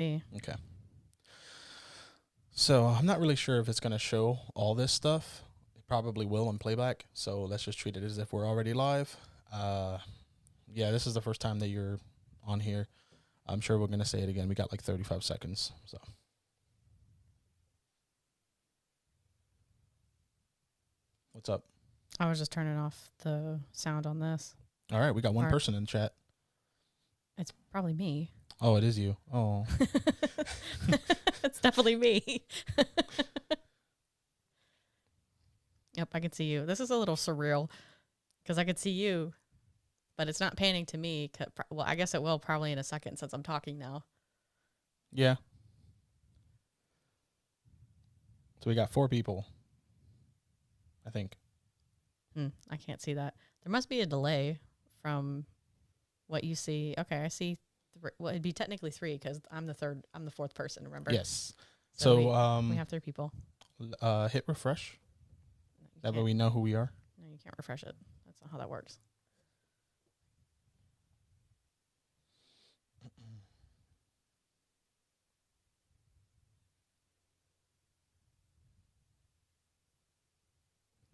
see. Okay. So I'm not really sure if it's going to show all this stuff. It probably will in playback. So let's just treat it as if we're already live. Yeah, this is the first time that you're on here. I'm sure we're going to say it again. We got like 35 seconds. So. What's up? I was just turning off the sound on this. All right. We got one person in the chat. It's probably me. Oh, it is you. Oh. It's definitely me. Yep, I can see you. This is a little surreal because I could see you, but it's not panning to me. Well, I guess it will probably in a second since I'm talking now. Yeah. So we got 4 people, I think. I can't see that. There must be a delay from what you see. Okay, I see. Well, it'd be technically 3 because I'm the 4th person. Remember? Yes. So we we have 3 people. Hit refresh. No, That way we know who we are. No, you can't refresh it. That's not how that works.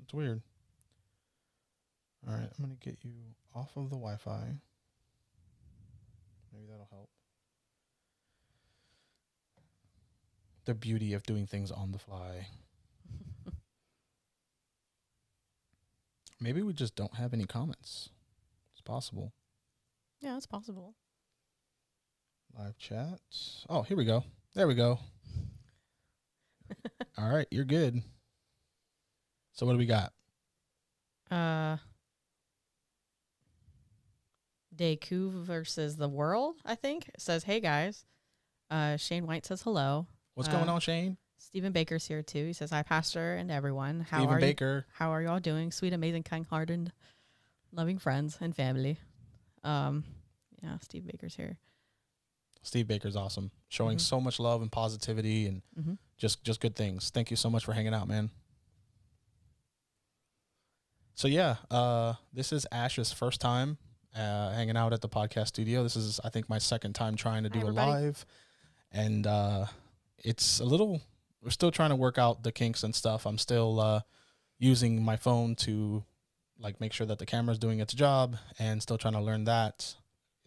It's weird. All right, I'm going to get you off of the Wi-Fi. Maybe that'll help. The beauty of doing things on the fly. Maybe we just don't have any comments. It's possible. Yeah, it's possible. Live chat. Oh, here we go. There we go. All right, you're good. So what do we got? Deku versus the world, I think. It says, hey guys. Shane White says hello. What's going on, Shane? Stephen Baker's here too. He says, hi, Pastor and everyone. How are you all doing? Sweet, amazing, kind-hearted, loving friends and family. Yeah, Steve Baker's here. Steve Baker's awesome. Showing so much love and positivity and just good things. Thank you so much for hanging out, man. So yeah, this is Ash's first time hanging out at the podcast studio. This is, I think, my second time trying to do a live. And it's a little, we're still trying to work out the kinks and stuff. I'm still using my phone to like make sure that the camera's doing its job and still trying to learn that,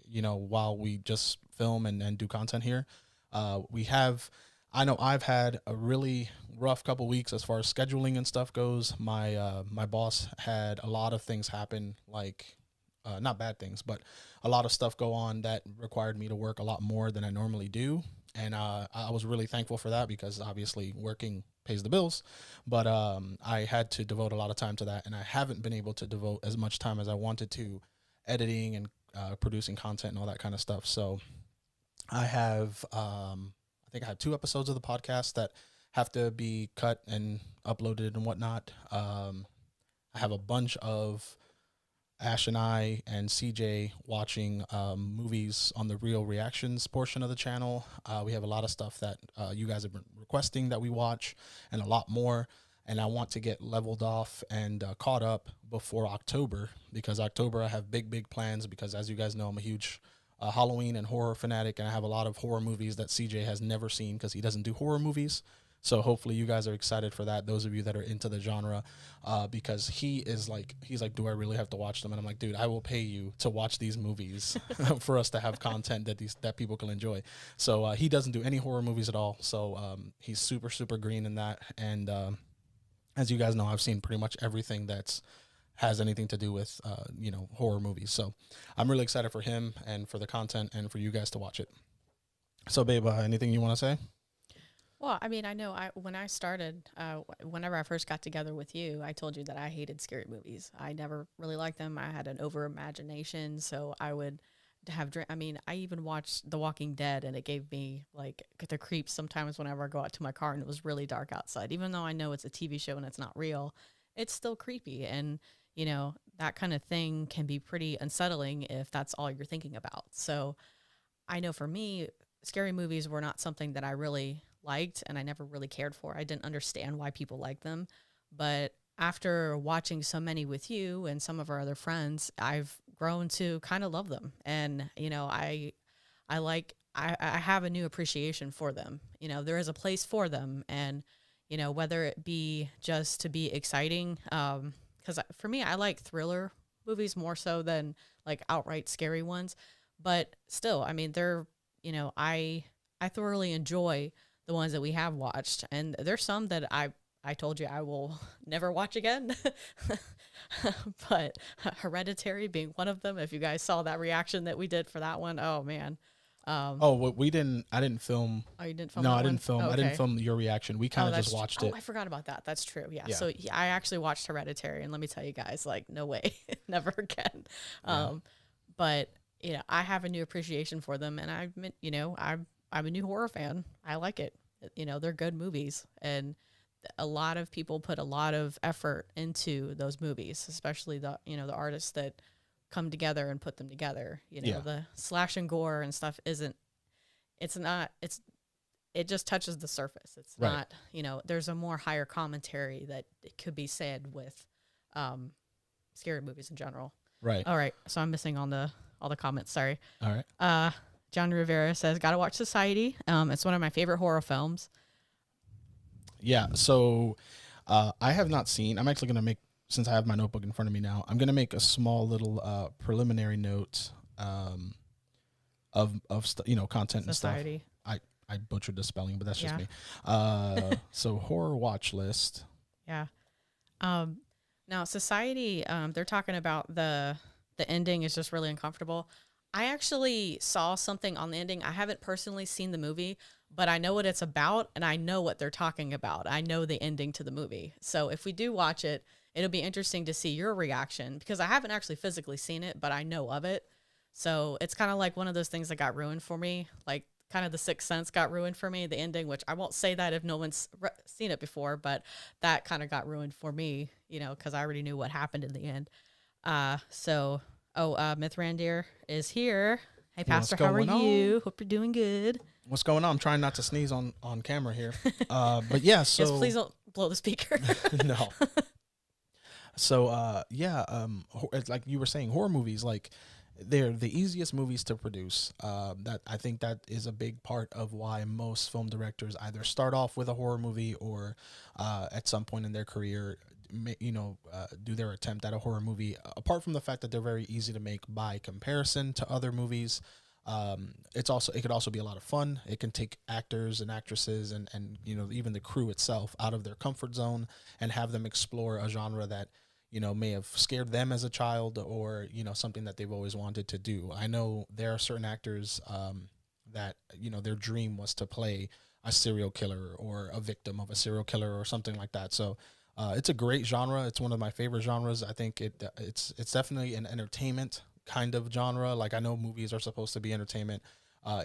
you know, while we just film and do content here. I know I've had a really rough couple weeks as far as scheduling and stuff goes. My boss had a lot of things happen, like not bad things, but a lot of stuff go on that required me to work a lot more than I normally do. And I was really thankful for that because obviously working pays the bills, but I had to devote a lot of time to that. And I haven't been able to devote as much time as I wanted to editing and producing content and all that kind of stuff. So I have, I think I have 2 episodes of the podcast that have to be cut and uploaded and whatnot. I have a bunch of Ash and I and CJ watching movies on the Real Reactions portion of the channel. We have a lot of stuff that you guys have been requesting that we watch and a lot more. And I want to get leveled off and caught up before October, because October I have big plans, because as you guys know, I'm a huge Halloween and horror fanatic, and I have a lot of horror movies that CJ has never seen because he doesn't do horror movies. So hopefully you guys are excited for that, those of you that are into the genre, because he's like, do I really have to watch them? And I'm like, dude, I will pay you to watch these movies for us to have content that people can enjoy. So he doesn't do any horror movies at all. So he's super green in that. And as you guys know, I've seen pretty much everything that's has anything to do with, horror movies. So I'm really excited for him and for the content and for you guys to watch it. So babe, anything you want to say? Well, I mean, I know when I started, whenever I first got together with you, I told you that I hated scary movies. I never really liked them. I had an over imagination. So I would have, I even watched The Walking Dead, and it gave me like the creeps sometimes whenever I go out to my car and it was really dark outside. Even though I know it's a TV show and it's not real, it's still creepy. And, you know, that kind of thing can be pretty unsettling if that's all you're thinking about. So I know for me, scary movies were not something that I really liked and I never really cared for. I didn't understand why people liked them. But after watching so many with you and some of our other friends, I've grown to kind of love them. And, you know, I I have a new appreciation for them. There is a place for them, and whether it be just to be exciting, because for me, I like thriller movies more so than like outright scary ones. But still, I mean, I thoroughly enjoy the ones that we have watched, and there's some that I told you I will never watch again. But Hereditary being one of them. If you guys saw that reaction that we did for that one, oh man. Oh, we didn't. I didn't film. Oh, you didn't film. No, that I didn't one? film. Oh, I didn't okay. film your reaction. We kind of just watched it. Oh, I forgot about that. That's true. Yeah. Yeah. So I actually watched Hereditary, and let me tell you guys, like, no way, never again. But I have a new appreciation for them, and I'm a new horror fan. I like it. They're good movies, and a lot of people put a lot of effort into those movies, especially the artists that come together and put them together. The slash and gore and stuff it just touches the surface. It's right. not, there's a more higher commentary that it could be said with scary movies in general. Right. All right. So I'm missing all the comments. Sorry. All right. John Rivera says, gotta watch Society. It's one of my favorite horror films. Yeah. So I have not seen, I'm actually going to make, since I have my notebook in front of me now, I'm going to make a small little preliminary note of content Society. and stuff. I butchered the spelling, but that's just me. So horror watch list. Yeah. Now Society, they're talking about the ending is just really uncomfortable. I actually saw something on the ending. I haven't personally seen the movie, but I know what it's about, and I know what they're talking about. I know the ending to the movie. So if we do watch it, it'll be interesting to see your reaction, because I haven't actually physically seen it, but I know of it. So it's kind of like one of those things that got ruined for me, like kind of The Sixth Sense got ruined for me, the ending, which I won't say that if no one's seen it before, but that kind of got ruined for me, because I already knew what happened in the end. Myth Randier is here. Hey, Pastor, how are you? Hope you're doing good. What's going on? I'm trying not to sneeze on camera here. But yeah, so... Yes, please don't blow the speaker. No. So, like you were saying, horror movies, like, they're the easiest movies to produce. That I think that is a big part of why most film directors either start off with a horror movie or at some point in their career, do their attempt at a horror movie. Apart from the fact that they're very easy to make by comparison to other movies, it could also be a lot of fun. It can take actors and actresses and even the crew itself out of their comfort zone and have them explore a genre that may have scared them as a child, or something that they've always wanted to do. I know there are certain actors that their dream was to play a serial killer or a victim of a serial killer or something like that. So it's a great genre. It's one of my favorite genres. I think it's definitely an entertainment kind of genre. Like, I know movies are supposed to be entertainment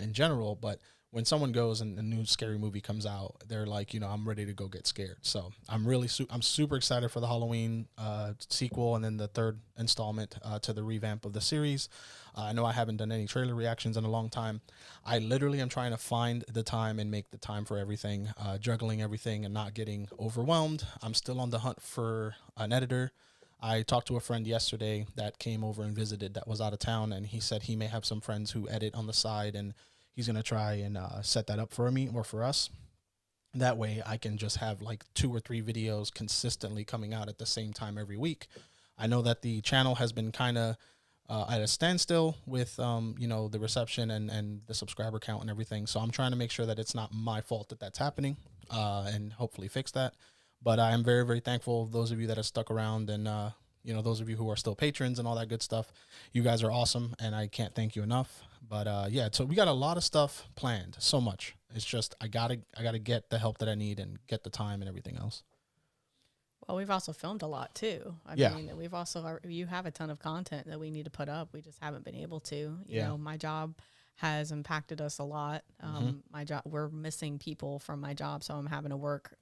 in general, but when someone goes and a new scary movie comes out, they're like, I'm ready to go get scared. So I'm super excited for the Halloween sequel and then the third installment to the revamp of the series. I know I haven't done any trailer reactions in a long time. I literally am trying to find the time and make the time for everything, juggling everything and not getting overwhelmed. I'm still on the hunt for an editor. I talked to a friend yesterday that came over and visited that was out of town, and he said he may have some friends who edit on the side, and he's going to try and set that up for me or for us. That way I can just have like 2 or 3 videos consistently coming out at the same time every week. I know that the channel has been kind of at a standstill with, the reception and the subscriber count and everything. So I'm trying to make sure that it's not my fault that that's happening and hopefully fix that. But I am very, very thankful those of you that have stuck around and, those of you who are still patrons and all that good stuff. You guys are awesome, and I can't thank you enough. But so we got a lot of stuff planned, so much. It's just I gotta get the help that I need and get the time and everything else. Well, we've also filmed a lot too. I mean, you have a ton of content that we need to put up. We just haven't been able to. You know, my job has impacted us a lot. My job, we're missing people from my job, so I'm having to work,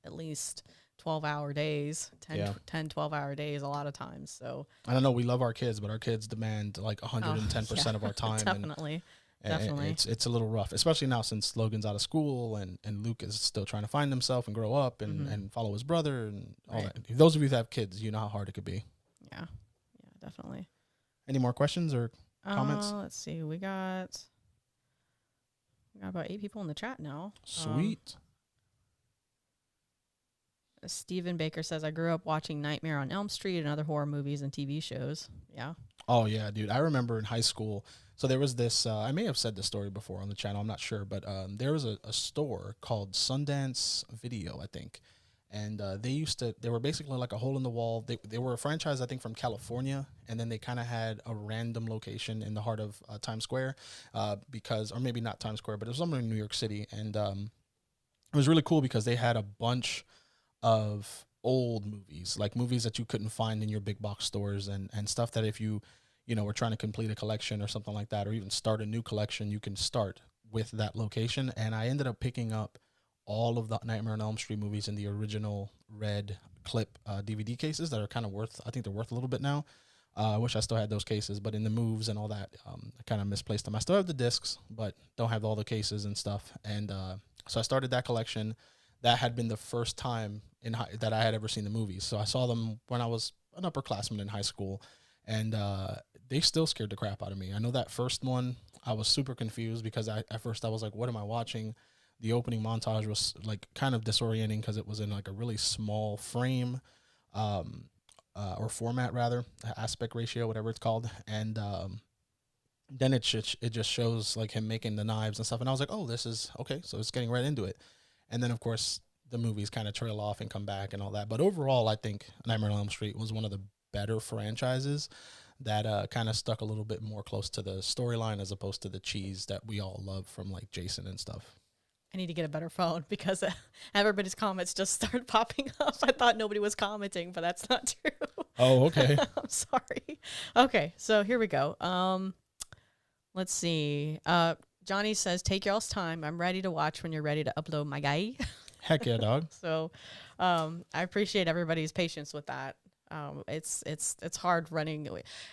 at least 12-hour days, 12-hour days a lot of times. So I don't know, we love our kids, but our kids demand like 110% of our time. Definitely. It's a little rough, especially now since Logan's out of school and Luke is still trying to find himself and grow up and follow his brother and all that. Those of you that have kids, you know how hard it could be. Yeah, definitely. Any more questions or comments? Let's see. We got We got about 8 people in the chat now. Sweet. Stephen Baker says, I grew up watching Nightmare on Elm Street and other horror movies and TV shows. Yeah. Oh, yeah, dude. I remember in high school. So there was this, I may have said this story before on the channel. I'm not sure. But there was a store called Sundance Video, I think. And they were basically like a hole in the wall. They were a franchise, I think, from California. And then they kind of had a random location in the heart of Times Square or maybe not Times Square, but it was somewhere in New York City. And it was really cool because they had a bunch of old movies, like movies that you couldn't find in your big box stores and stuff that if you were trying to complete a collection or something like that, or even start a new collection, you can start with that location. And I ended up picking up all of the Nightmare on Elm Street movies in the original red clip DVD cases that are kind of I think they're worth a little bit now. I wish I still had those cases, but in the moves and all that, I kind of misplaced them. I still have the discs, but don't have all the cases and stuff. And so I started that collection. That had been the first time that I had ever seen the movies. So I saw them when I was an upperclassman in high school, and they still scared the crap out of me. I know that first one, I was super confused because at first I was like, what am I watching? The opening montage was like kind of disorienting because it was in like a really small frame or format rather, aspect ratio, whatever it's called. And then it just shows like him making the knives and stuff. And I was like, oh, this is okay. So it's getting right into it. And then, of course, the movies kind of trail off and come back and all that. But overall, I think Nightmare on Elm Street was one of the better franchises that kind of stuck a little bit more close to the storyline as opposed to the cheese that we all love from, like, Jason and stuff. I need to get a better phone because everybody's comments just started popping up. I thought nobody was commenting, but that's not true. Oh, okay. I'm sorry. Okay, so here we go. Let's see. Johnny says, take y'all's time. I'm ready to watch when you're ready to upload, my guy. Heck yeah, dog. So I appreciate everybody's patience with that. It's hard running.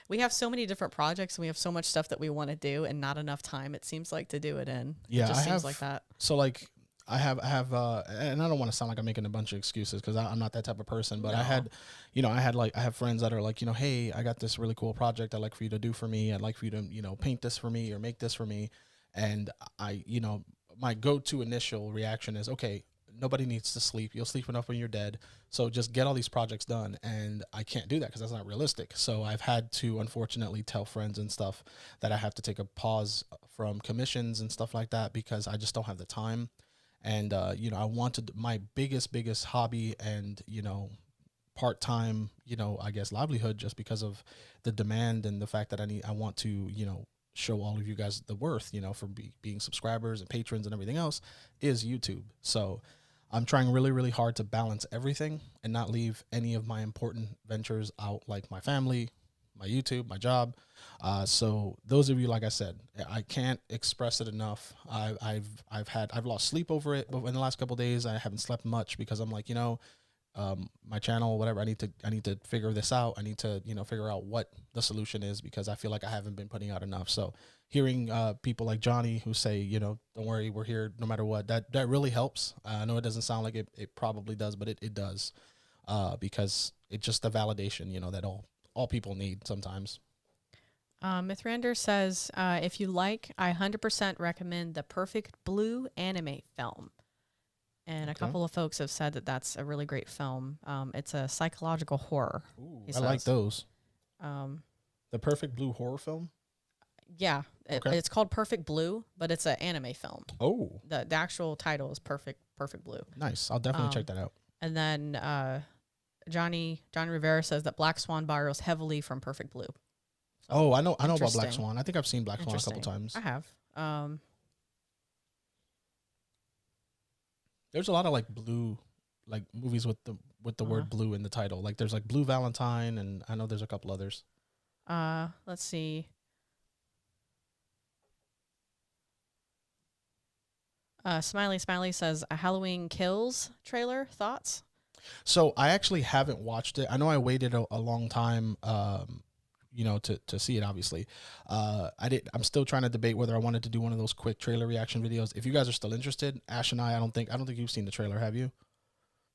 We have so many different projects and we have so much stuff that we want to do and not enough time, it seems like, to do it in. Yeah, it just seems like that. So like I have and I don't want to sound like I'm making a bunch of excuses because I'm not that type of person, but no. I have friends that are like, hey, I got this really cool project I'd like for you to do for me. I'd like for you to, paint this for me or make this for me. And my go-to initial reaction is, okay, nobody needs to sleep. You'll sleep enough when you're dead. So just get all these projects done. And I can't do that because that's not realistic. So I've had to, unfortunately, tell friends and stuff that I have to take a pause from commissions and stuff like that because I just don't have the time. And, I wanted my biggest hobby and, part-time, I guess livelihood just because of the demand and the fact that I want to, show all of you guys the worth, for being subscribers and patrons and everything else is YouTube. So I'm trying really, really hard to balance everything and not leave any of my important ventures out, like my family, my YouTube, my job. So those of you, like I said, I can't express it enough. I've lost sleep over it, but in the last couple of days, I haven't slept much because I'm like, my channel, whatever, I need to figure this out. I need to, figure out what the solution is because I feel like I haven't been putting out enough. So hearing people like Johnny who say, don't worry, we're here no matter what, that really helps. I know it doesn't sound like it probably does, but it does because it's just the validation, that all people need sometimes. Mithrander says, if you like, I 100% recommend The Perfect Blue anime film. And a couple of folks have said that that's a really great film. It's a psychological horror. Ooh, I like those. The Perfect Blue horror film? Yeah. It's called Perfect Blue, but it's an anime film. Oh. The actual title is Perfect Blue. Nice. I'll definitely check that out. And then Johnny Rivera says that Black Swan borrows heavily from Perfect Blue. So, I know about Black Swan. I think I've seen Black Swan a couple times. I have. There's a lot of like blue, like movies with the word blue in the title. Like there's like Blue Valentine, and I know there's a couple others. Let's see. Smiley Says a Halloween Kills trailer. Thoughts? So I actually haven't watched it. I know I waited a long time, to see it, obviously. I'm still trying to debate whether I wanted to do one of those quick trailer reaction videos. If you guys are still interested, Ash and I don't think you've seen the trailer, have you?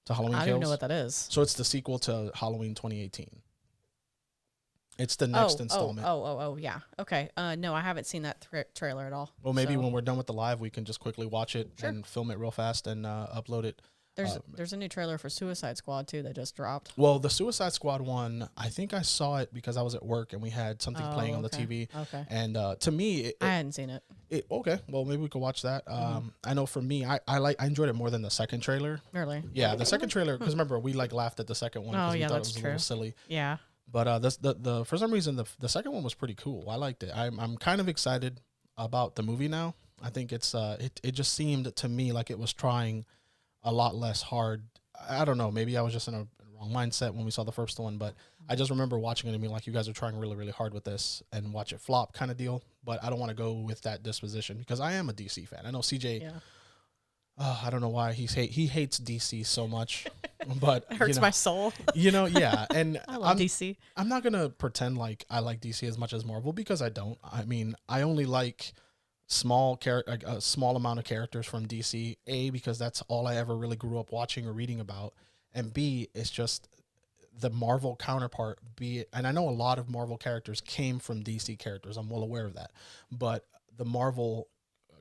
To Halloween Kills? I don't know what that is. So it's the sequel to Halloween 2018. It's the next installment. Yeah. Okay. No, I haven't seen that trailer at all. Well, maybe when we're done with the live, we can just quickly watch it Sure. and film it real fast and upload it. There's a new trailer for Suicide Squad too that just dropped. Well, the Suicide Squad one, I think I saw it because I was at work and we had something playing on the TV. Okay. And to me, I hadn't seen it. Okay. Well, maybe we could watch that. I know for me, I enjoyed it more than the second trailer. Really? Yeah, the second trailer, because remember we like laughed at the second one because we thought it was a little silly. Yeah. But the for some reason the second one was pretty cool. I liked it. I'm kind of excited about the movie now. I think it's it just seemed to me like it was trying a lot less hard. I don't know. Maybe I was just in a wrong mindset when we saw the first one, but I just remember watching it and being like, you guys are trying really, really hard with this and watch it flop kind of deal. But I don't want to go with that disposition because I am a DC fan. I know CJ. Yeah. I don't know why he hates DC so much, but it hurts my soul. Yeah, and I love DC. I'm not gonna pretend like I like DC as much as Marvel because I don't. I mean, I only like a small amount of characters from DC. A, because that's all I ever really grew up watching or reading about, and B, it's just the Marvel counterpart. And I know a lot of Marvel characters came from DC characters. I'm well aware of that, but the Marvel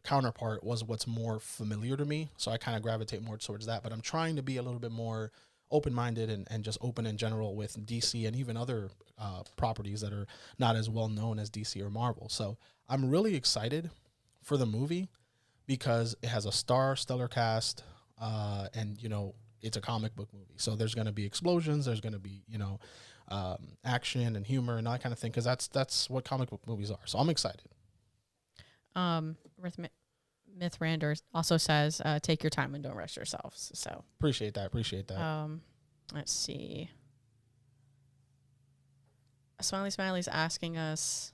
counterpart was what's more familiar to me, so I kind of gravitate more towards that. But I'm trying to be a little bit more open-minded and just open in general with DC and even other properties that are not as well known as DC or Marvel. So I'm really excited for the movie because it has a stellar cast, and it's a comic book movie, so there's going to be explosions, there's going to be action and humor and that kind of thing, because that's what comic book movies are. So I'm excited. Myth Rander also says, take your time and don't rush yourselves. So appreciate that. Let's see. Smiley's asking us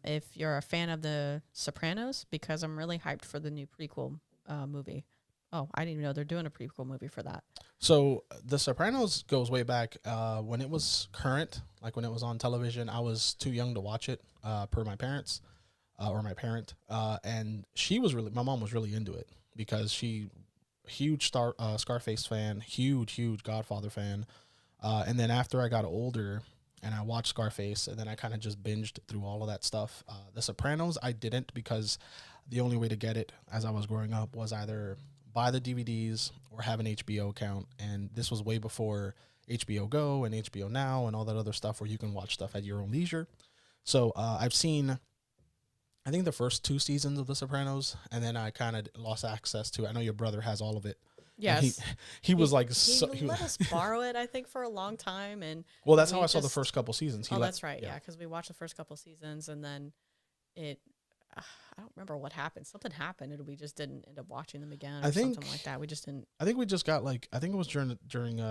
if you're a fan of the Sopranos, because I'm really hyped for the new prequel movie. Oh, I didn't even know they're doing a prequel movie for that. So the Sopranos goes way back when it was current, like when it was on television. I was too young to watch it, per my parents. Or my parent, and my mom was really into it because huge Scarface fan, huge Godfather fan, and then after I got older and I watched Scarface, and then I kind of just binged through all of that stuff. The Sopranos I didn't, because the only way to get it as I was growing up was either buy the DVDs or have an HBO account, and this was way before HBO Go and HBO Now and all that other stuff where you can watch stuff at your own leisure. So I've seen, I think, the first 2 seasons of The Sopranos, and then I kind of lost access to it. I know your brother has all of it. Yes. He was like... He let us borrow it, I think, for a long time. And well, that's how I saw the first couple seasons. That's right, yeah, because we watched the first couple seasons, and then I don't remember what happened. Something happened, and we just didn't end up watching them again or something like that. We just didn't... I think we just got, I think it was during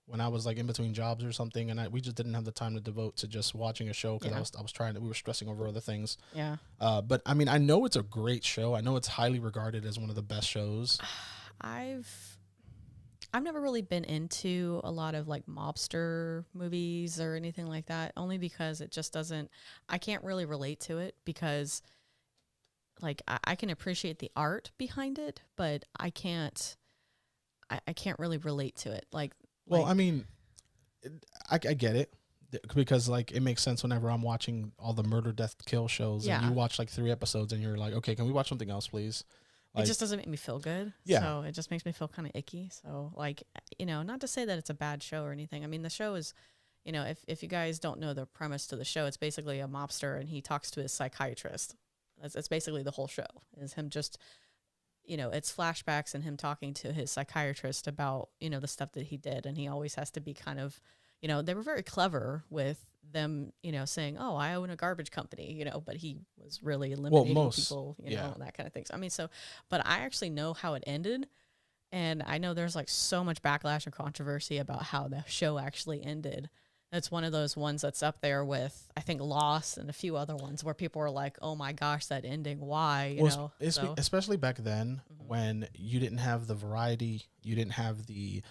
when I was in between jobs or something, and we just didn't have the time to devote to just watching a show because we were stressing over other things. Yeah. But I mean, I know it's a great show. I know it's highly regarded as one of the best shows. I've never really been into a lot of mobster movies or anything like that, only because it just doesn't, I can't really relate to it because I can appreciate the art behind it, but I can't really relate to it. Well, I mean, I get it because it makes sense whenever I'm watching all the murder, death, kill shows, and you watch 3 episodes and you're like, okay, can we watch something else, please? It just doesn't make me feel good. Yeah. So it just makes me feel kind of icky. So not to say that it's a bad show or anything. I mean, the show is, if you guys don't know the premise to the show, it's basically a mobster and he talks to his psychiatrist. That's basically the whole show, is him just... it's flashbacks and him talking to his psychiatrist about, the stuff that he did. And he always has to be kind of, they were very clever with them, saying, oh, I own a garbage company, but he was really eliminating people, and that kind of thing. So, I mean, but I actually know how it ended. And I know there's so much backlash and controversy about how the show actually ended. It's one of those ones that's up there with, I think, Lost and a few other ones where people were like, oh my gosh, that ending, why? Especially back then, when you didn't have the variety, you didn't have the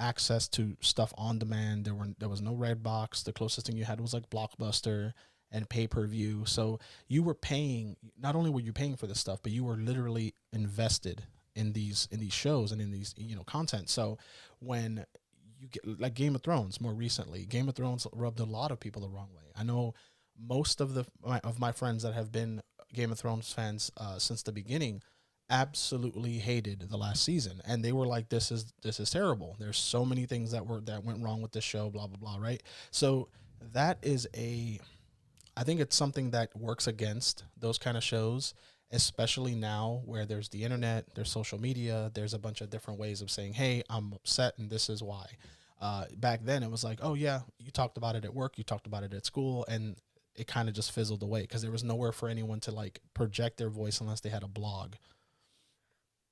access to stuff on demand. There was no Redbox. The closest thing you had was Blockbuster and pay-per-view. So you were paying, not only were you paying for this stuff, but you were literally invested in these shows and in these content. So when you get like Game of Thrones more recently. Game of Thrones rubbed a lot of people the wrong way. I know most of my friends that have been Game of Thrones fans since the beginning absolutely hated the last season, and they were like, this is terrible. There's so many things that went wrong with this show, blah blah blah, right? So that is I think it's something that works against those kind of shows, especially now where there's the internet, there's social media, there's a bunch of different ways of saying, hey, I'm upset and this is why. Back then it was like, oh yeah, you talked about it at work, you talked about it at school, and it kind of just fizzled away because there was nowhere for anyone to like project their voice unless they had a blog.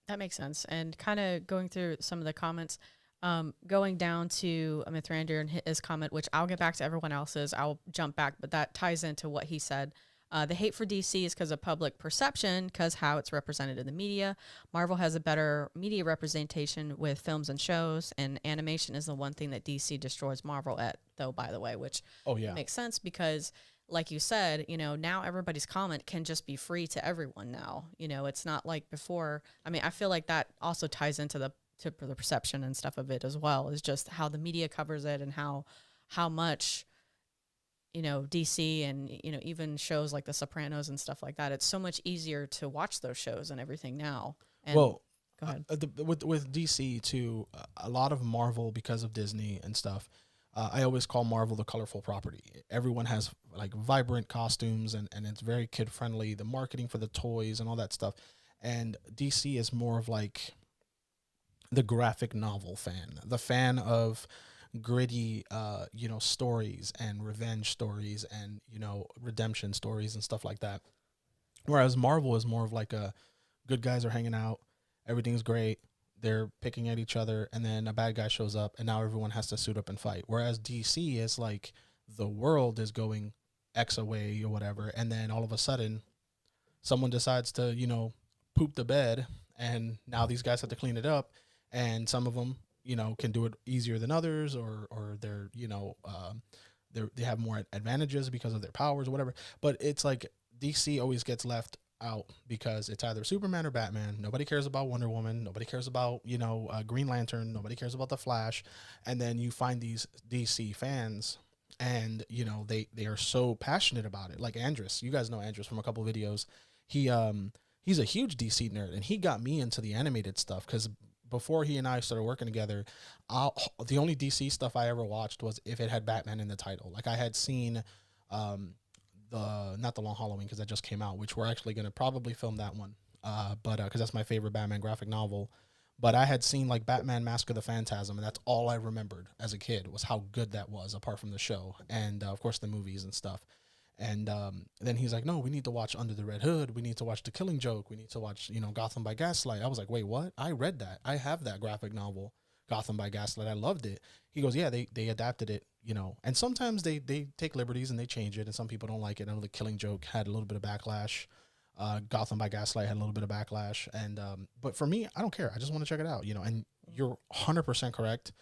That makes sense. And kind of going through some of the comments, going down to Mithrandir and his comment, which I'll get back to everyone else's. I'll jump back, but that ties into what he said. The hate for DC is because of public perception, because how it's represented in the media. Marvel has a better media representation with films and shows, and animation is the one thing that DC destroys Marvel at, though, by the way, which makes sense because, like you said, now everybody's comment can just be free to everyone now. It's not like before. I mean, I feel like that also ties into the perception and stuff of it as well, is just how the media covers it and how much DC and even shows like the Sopranos and stuff like that. It's so much easier to watch those shows and everything now. And well, go ahead. With DC too, a lot of Marvel, because of Disney and stuff. I always call Marvel the colorful property. Everyone has like vibrant costumes and it's very kid friendly. The marketing for the toys and all that stuff. And DC is more of like the graphic novel fan, the fan of gritty, stories and revenge stories and, redemption stories and stuff like that. Whereas Marvel is more of like a good guys are hanging out, everything's great, they're picking at each other, and then a bad guy shows up, and now everyone has to suit up and fight. Whereas DC is like the world is going X away or whatever, and then all of a sudden, someone decides to, poop the bed, and now these guys have to clean it up, and some of them, can do it easier than others, or they're, they have more advantages because of their powers or whatever. But it's like DC always gets left out because it's either Superman or Batman. Nobody cares about Wonder Woman. Nobody cares about, Green Lantern. Nobody cares about the Flash. And then you find these DC fans and, they are so passionate about it. Like Andrus, you guys know Andrus from a couple of videos. He's a huge DC nerd, and he got me into the animated stuff because before he and I started working together, the only DC stuff I ever watched was if it had Batman in the title. Like I had seen, not the Long Halloween, because that just came out, which we're actually going to probably film that one, but because that's my favorite Batman graphic novel. But I had seen like Batman Mask of the Phantasm, and that's all I remembered as a kid was how good that was, apart from the show and of course the movies and stuff. And then he's like, no, we need to watch Under the Red Hood, we need to watch The Killing Joke, we need to watch Gotham by Gaslight. I was like, wait, what? I read that, I have that graphic novel, Gotham by Gaslight, I loved it. He goes, yeah, they adapted it, and sometimes they take liberties and they change it, and some people don't like it. I know The Killing Joke had a little bit of backlash. Gotham by Gaslight had a little bit of backlash, and but for me, I don't care. I just want to check it out, And you're 100% correct,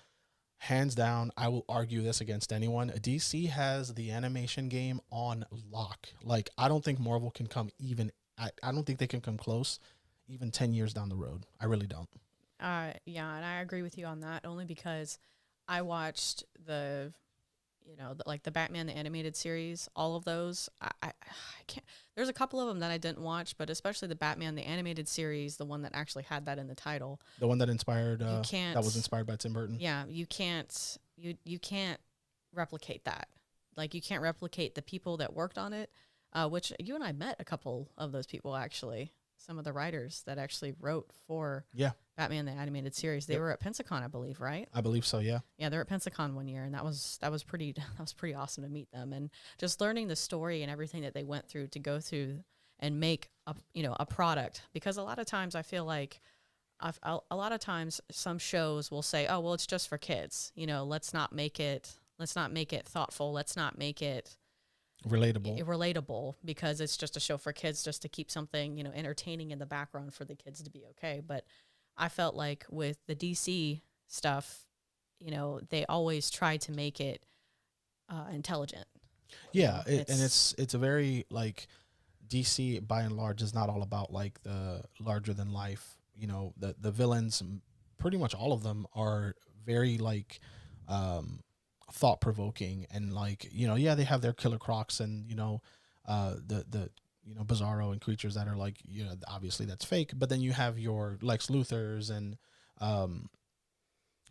hands down. I will argue this against anyone. DC has the animation game on lock. Like I don't think Marvel can come even. I don't think they can come close, even 10 years down the road. I really don't. Yeah, and I agree with you on that, only because I watched like the Batman the animated series, all of those. I can't. There's a couple of them that I didn't watch, but especially the Batman the animated series, the one that actually had that in the title, the one that inspired. That was inspired by Tim Burton. Yeah, you can't replicate that. Like you can't replicate the people that worked on it. Which you and I met a couple of those people actually. Some of the writers that actually wrote for Batman the animated series. They were at Pensacon, I believe, right? I believe so, yeah. Yeah, they were at Pensacon one year, and that was pretty awesome to meet them, and just learning the story and everything that they went through to go through and make a product. Because a lot of times I feel like a lot of times some shows will say, oh well, it's just for kids. Let's not make it thoughtful. Let's not make it relatable because it's just a show for kids, just to keep something entertaining in the background for the kids to be okay. But I felt like with the DC stuff, they always try to make it intelligent. Yeah, it's a very like DC by and large is not all about like the larger than life. The villains, pretty much all of them are very like thought provoking, and like, you know, yeah, they have their killer crocs and, you know, the you know, Bizarro and creatures that are like, you know, obviously that's fake, but then you have your Lex Luthors and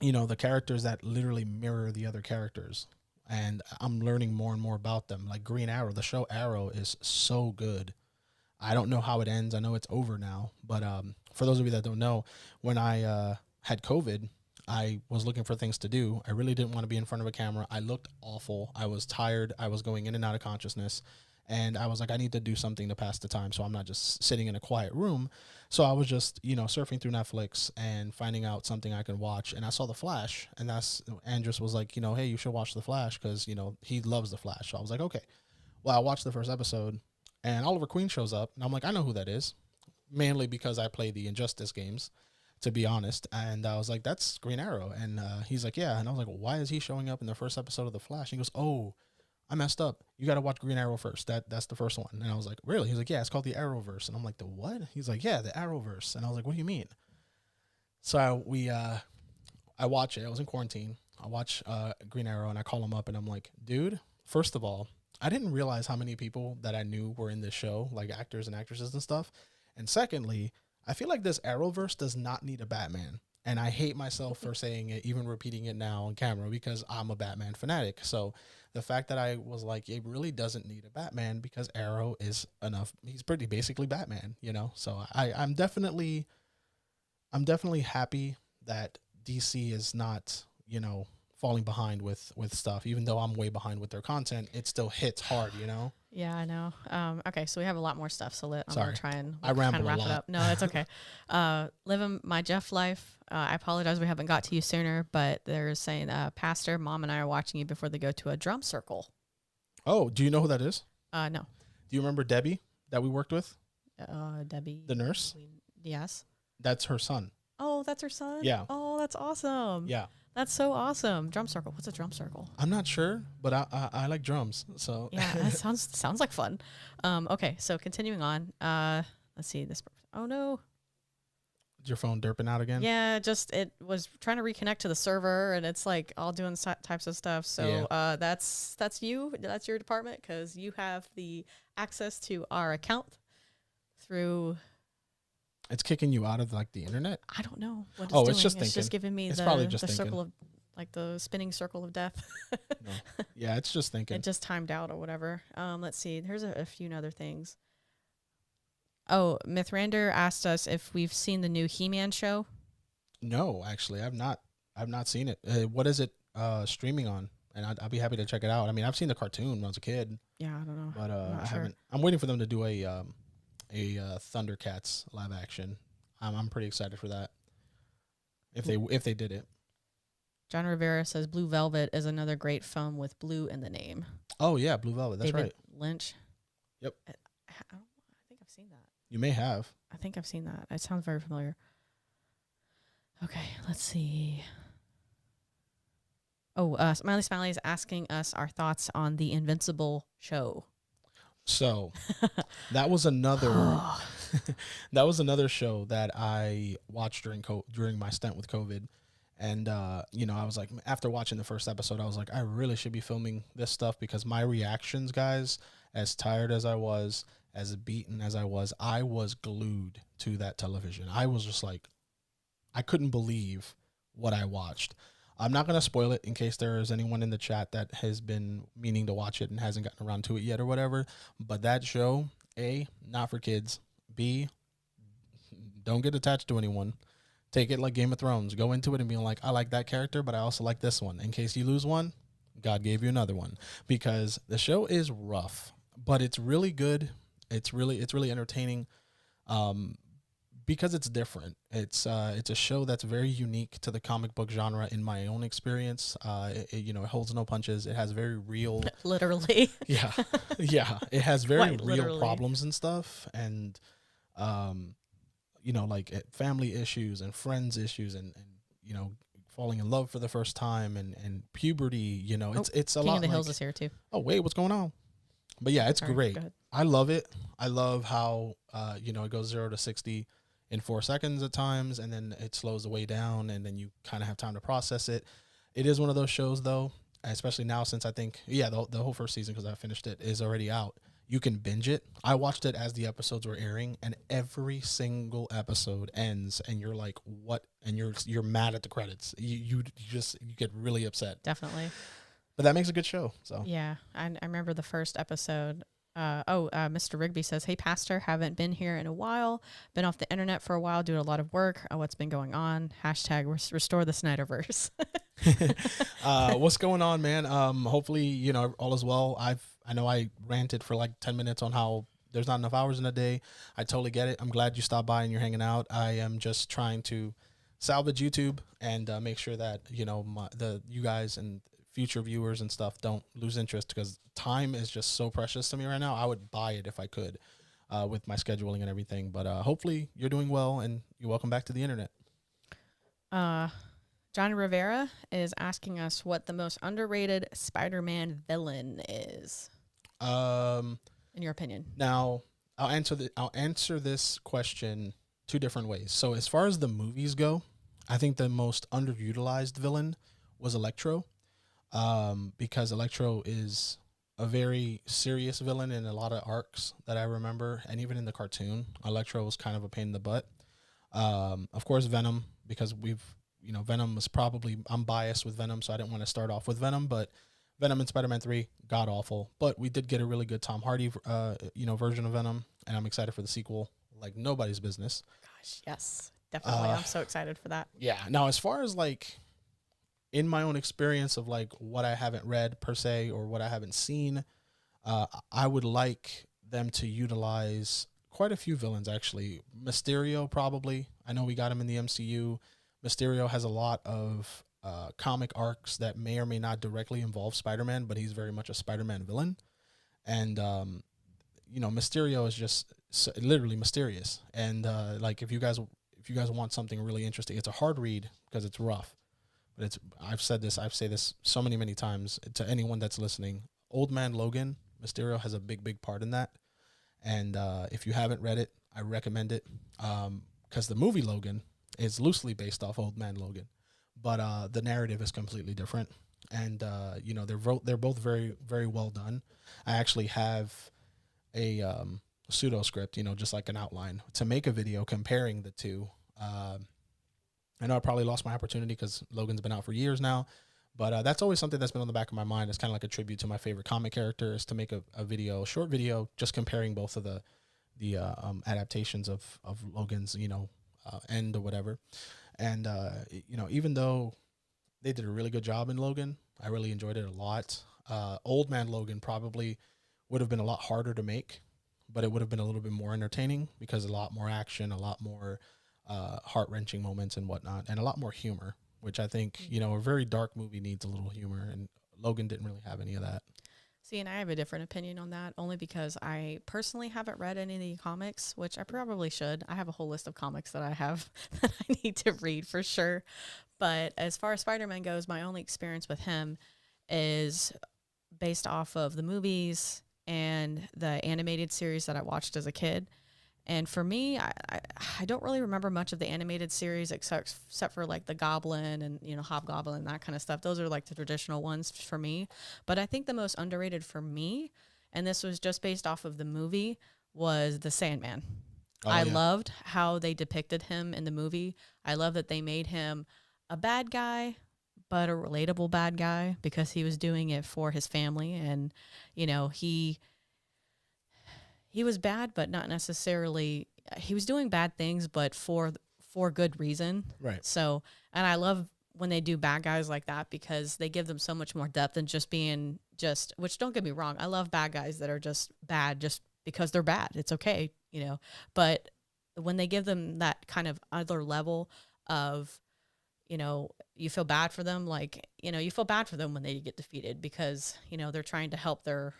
you know, the characters that literally mirror the other characters. And I'm learning more and more about them. Like Green Arrow, the show Arrow is so good. I don't know how it ends. I know it's over now, but for those of you that don't know, when I had COVID, I was looking for things to do. I really didn't want to be in front of a camera. I looked awful. I was tired. I was going in and out of consciousness. And I was like, I need to do something to pass the time, so I'm not just sitting in a quiet room. So I was just, you know, surfing through Netflix and finding out something I could watch. And I saw The Flash, and that's, Andrews was like, you know, hey, you should watch The Flash because, you know, he loves The Flash. So I was like, okay. Well, I watched the first episode, and Oliver Queen shows up, and I'm like, I know who that is, mainly because I play the Injustice games, to be honest. And I was like, that's Green Arrow. And he's like, yeah. And I was like, well, why is he showing up in the first episode of The Flash? And he goes, oh, I messed up. You got to watch Green Arrow first. That's the first one. And I was like, really? He's like, yeah, it's called the Arrowverse. And I'm like, the what? He's like, yeah, the Arrowverse. And I was like, what do you mean? So I watch it. I was in quarantine. I watch Green Arrow, and I call him up, and I'm like, dude, first of all, I didn't realize how many people that I knew were in this show, like actors and actresses and stuff. And secondly, I feel like this Arrowverse does not need a Batman. And I hate myself for saying it, even repeating it now on camera, because I'm a Batman fanatic. So the fact that I was like, it really doesn't need a Batman because Arrow is enough. He's pretty basically Batman, you know? So I'm definitely happy that DC is not, you know, falling behind with stuff. Even though I'm way behind with their content, it still hits hard, you know? Yeah, I know. Okay, so we have a lot more stuff. So I'm Sorry. gonna try and I ramble kind of wrap a lot. it up. No, it's okay. Living my Jeff life. I apologize we haven't got to you sooner, but they're saying, Pastor, Mom and I are watching you before they go to a drum circle. Oh, do you know who that is? No. Do you remember Debbie that we worked with? Debbie. The nurse? Yes. That's her son. Oh, that's her son? Yeah. Oh, that's awesome. Yeah. That's so awesome. Drum circle. What's a drum circle? I'm not sure, but I like drums. So yeah, that sounds like fun. Okay, so continuing on. Let's see this. Oh no. Is your phone derping out again? Yeah, just it was trying to reconnect to the server, and it's like all doing types of stuff. So yeah. That's you. That's your department because you have the access to our account through. It's kicking you out of like the internet. I don't know what it's doing. It's just thinking. It's just giving me the circle of, like the spinning circle of death. No. Yeah, it's just thinking. It just timed out or whatever. Let's see. There's a few other things. Oh, Mythrander asked us if we've seen the new He-Man show. No, actually, I've not seen it. What is it streaming on? And I'll be happy to check it out. I mean, I've seen the cartoon when I was a kid. Yeah, I don't know. But I haven't. I'm waiting for them to do a Thundercats live action. I'm pretty excited for that. If they did it. John Rivera says Blue Velvet is another great film with blue in the name. Oh yeah, Blue Velvet. That's David right. Lynch. Yep. I think I've seen that. You may have. I think I've seen that. It sounds very familiar. Okay, let's see. Oh, Smiley is asking us our thoughts on the Invincible show. So that was another show that I watched during my stint with COVID. And, you know, I was like, after watching the first episode, I was like, I really should be filming this stuff because my reactions, guys, as tired as I was, as beaten as I was glued to that television. I was just like, I couldn't believe what I watched. I'm not going to spoil it in case there is anyone in the chat that has been meaning to watch it and hasn't gotten around to it yet or whatever. But that show, A, not for kids. B, don't get attached to anyone. Take it like Game of Thrones. Go into it and be like, I like that character, but I also like this one. In case you lose one, God gave you another one. Because the show is rough, but it's really good. It's really entertaining. Because it's different. It's a show that's very unique to the comic book genre in my own experience. It holds no punches. It has very real, literally. Yeah. It has very real literally. problems and stuff, and like family issues and friends issues, and falling in love for the first time and puberty. It's a King lot. of the Hills is here too. Oh wait, what's going on? But yeah, it's great. I love it. I love how it goes 0 to 60 in 4 seconds at times, and then it slows the way down, and then you kind of have time to process it. It is one of those shows, though, especially now since I think, yeah, the whole first season, because I finished it, is already out. You can binge it. I watched it as the episodes were airing, and every single episode ends, and you're like, "What?" And you're mad at the credits. You get really upset. Definitely. But that makes a good show. So yeah, I remember the first episode. Mr. Rigby says, "Hey, Pastor, haven't been here in a while. Been off the internet for a while, doing a lot of work. What's been going on? Hashtag restore the Snyderverse." What's going on, man? Hopefully, all is well. I know I ranted for like 10 minutes on how there's not enough hours in a day. I totally get it. I'm glad you stopped by and you're hanging out. I am just trying to salvage YouTube and make sure that, you guys and future viewers and stuff don't lose interest, because time is just so precious to me right now. I would buy it if I could, with my scheduling and everything. But hopefully you're doing well and you're welcome back to the internet. Johnny Rivera is asking us what the most underrated Spider-Man villain is. In your opinion. Now, I'll answer this question two different ways. So as far as the movies go, I think the most underutilized villain was Electro. Because Electro is a very serious villain in a lot of arcs that I remember, and even in the cartoon, Electro was kind of a pain in the butt. Of course, Venom, because Venom was probably, I'm biased with Venom, so I didn't want to start off with Venom, but Venom in Spider-Man 3, god awful. But we did get a really good Tom Hardy, version of Venom, and I'm excited for the sequel like nobody's business. Gosh, yes, definitely. I'm so excited for that. Yeah. Now, as far as like, in my own experience of like what I haven't read per se or what I haven't seen, I would like them to utilize quite a few villains, actually. Mysterio, probably. I know we got him in the MCU. Mysterio has a lot of comic arcs that may or may not directly involve Spider-Man, but he's very much a Spider-Man villain. And, Mysterio is just literally mysterious. And like if you guys want something really interesting, it's a hard read because it's rough. But I say this so many times to anyone that's listening. Old Man Logan, Mysterio has a big part in that. And if you haven't read it, I recommend it. Because the movie Logan is loosely based off Old Man Logan, but the narrative is completely different. And they're both very, very well done. I actually have a pseudo script, just like an outline to make a video comparing the two. I know I probably lost my opportunity because Logan's been out for years now, but that's always something that's been on the back of my mind. It's kind of like a tribute to my favorite comic character, is to make a short video, just comparing both of the adaptations of Logan's, end or whatever. And, even though they did a really good job in Logan, I really enjoyed it a lot. Old Man Logan probably would have been a lot harder to make, but it would have been a little bit more entertaining because a lot more action, a lot more heart-wrenching moments and whatnot, and a lot more humor, which I think, a very dark movie needs a little humor, and Logan didn't really have any of that. See, and I have a different opinion on that, only because I personally haven't read any of the comics, which I probably should. I have a whole list of comics that I have that I need to read for sure. But as far as Spider-Man goes, my only experience with him is based off of the movies and the animated series that I watched as a kid. And for me, I don't really remember much of the animated series except for like the Goblin and, Hobgoblin and that kind of stuff. Those are like the traditional ones for me. But I think the most underrated for me, and this was just based off of the movie, was the Sandman. I loved how they depicted him in the movie. I love that they made him a bad guy, but a relatable bad guy, because he was doing it for his family. And, he was bad, but not necessarily. He was doing bad things, but for good reason. Right. So, and I love when they do bad guys like that, because they give them so much more depth than just being which, don't get me wrong, I love bad guys that are just bad just because they're bad. It's okay, But when they give them that kind of other level of, you feel bad for them, you feel bad for them when they get defeated because, they're trying to help their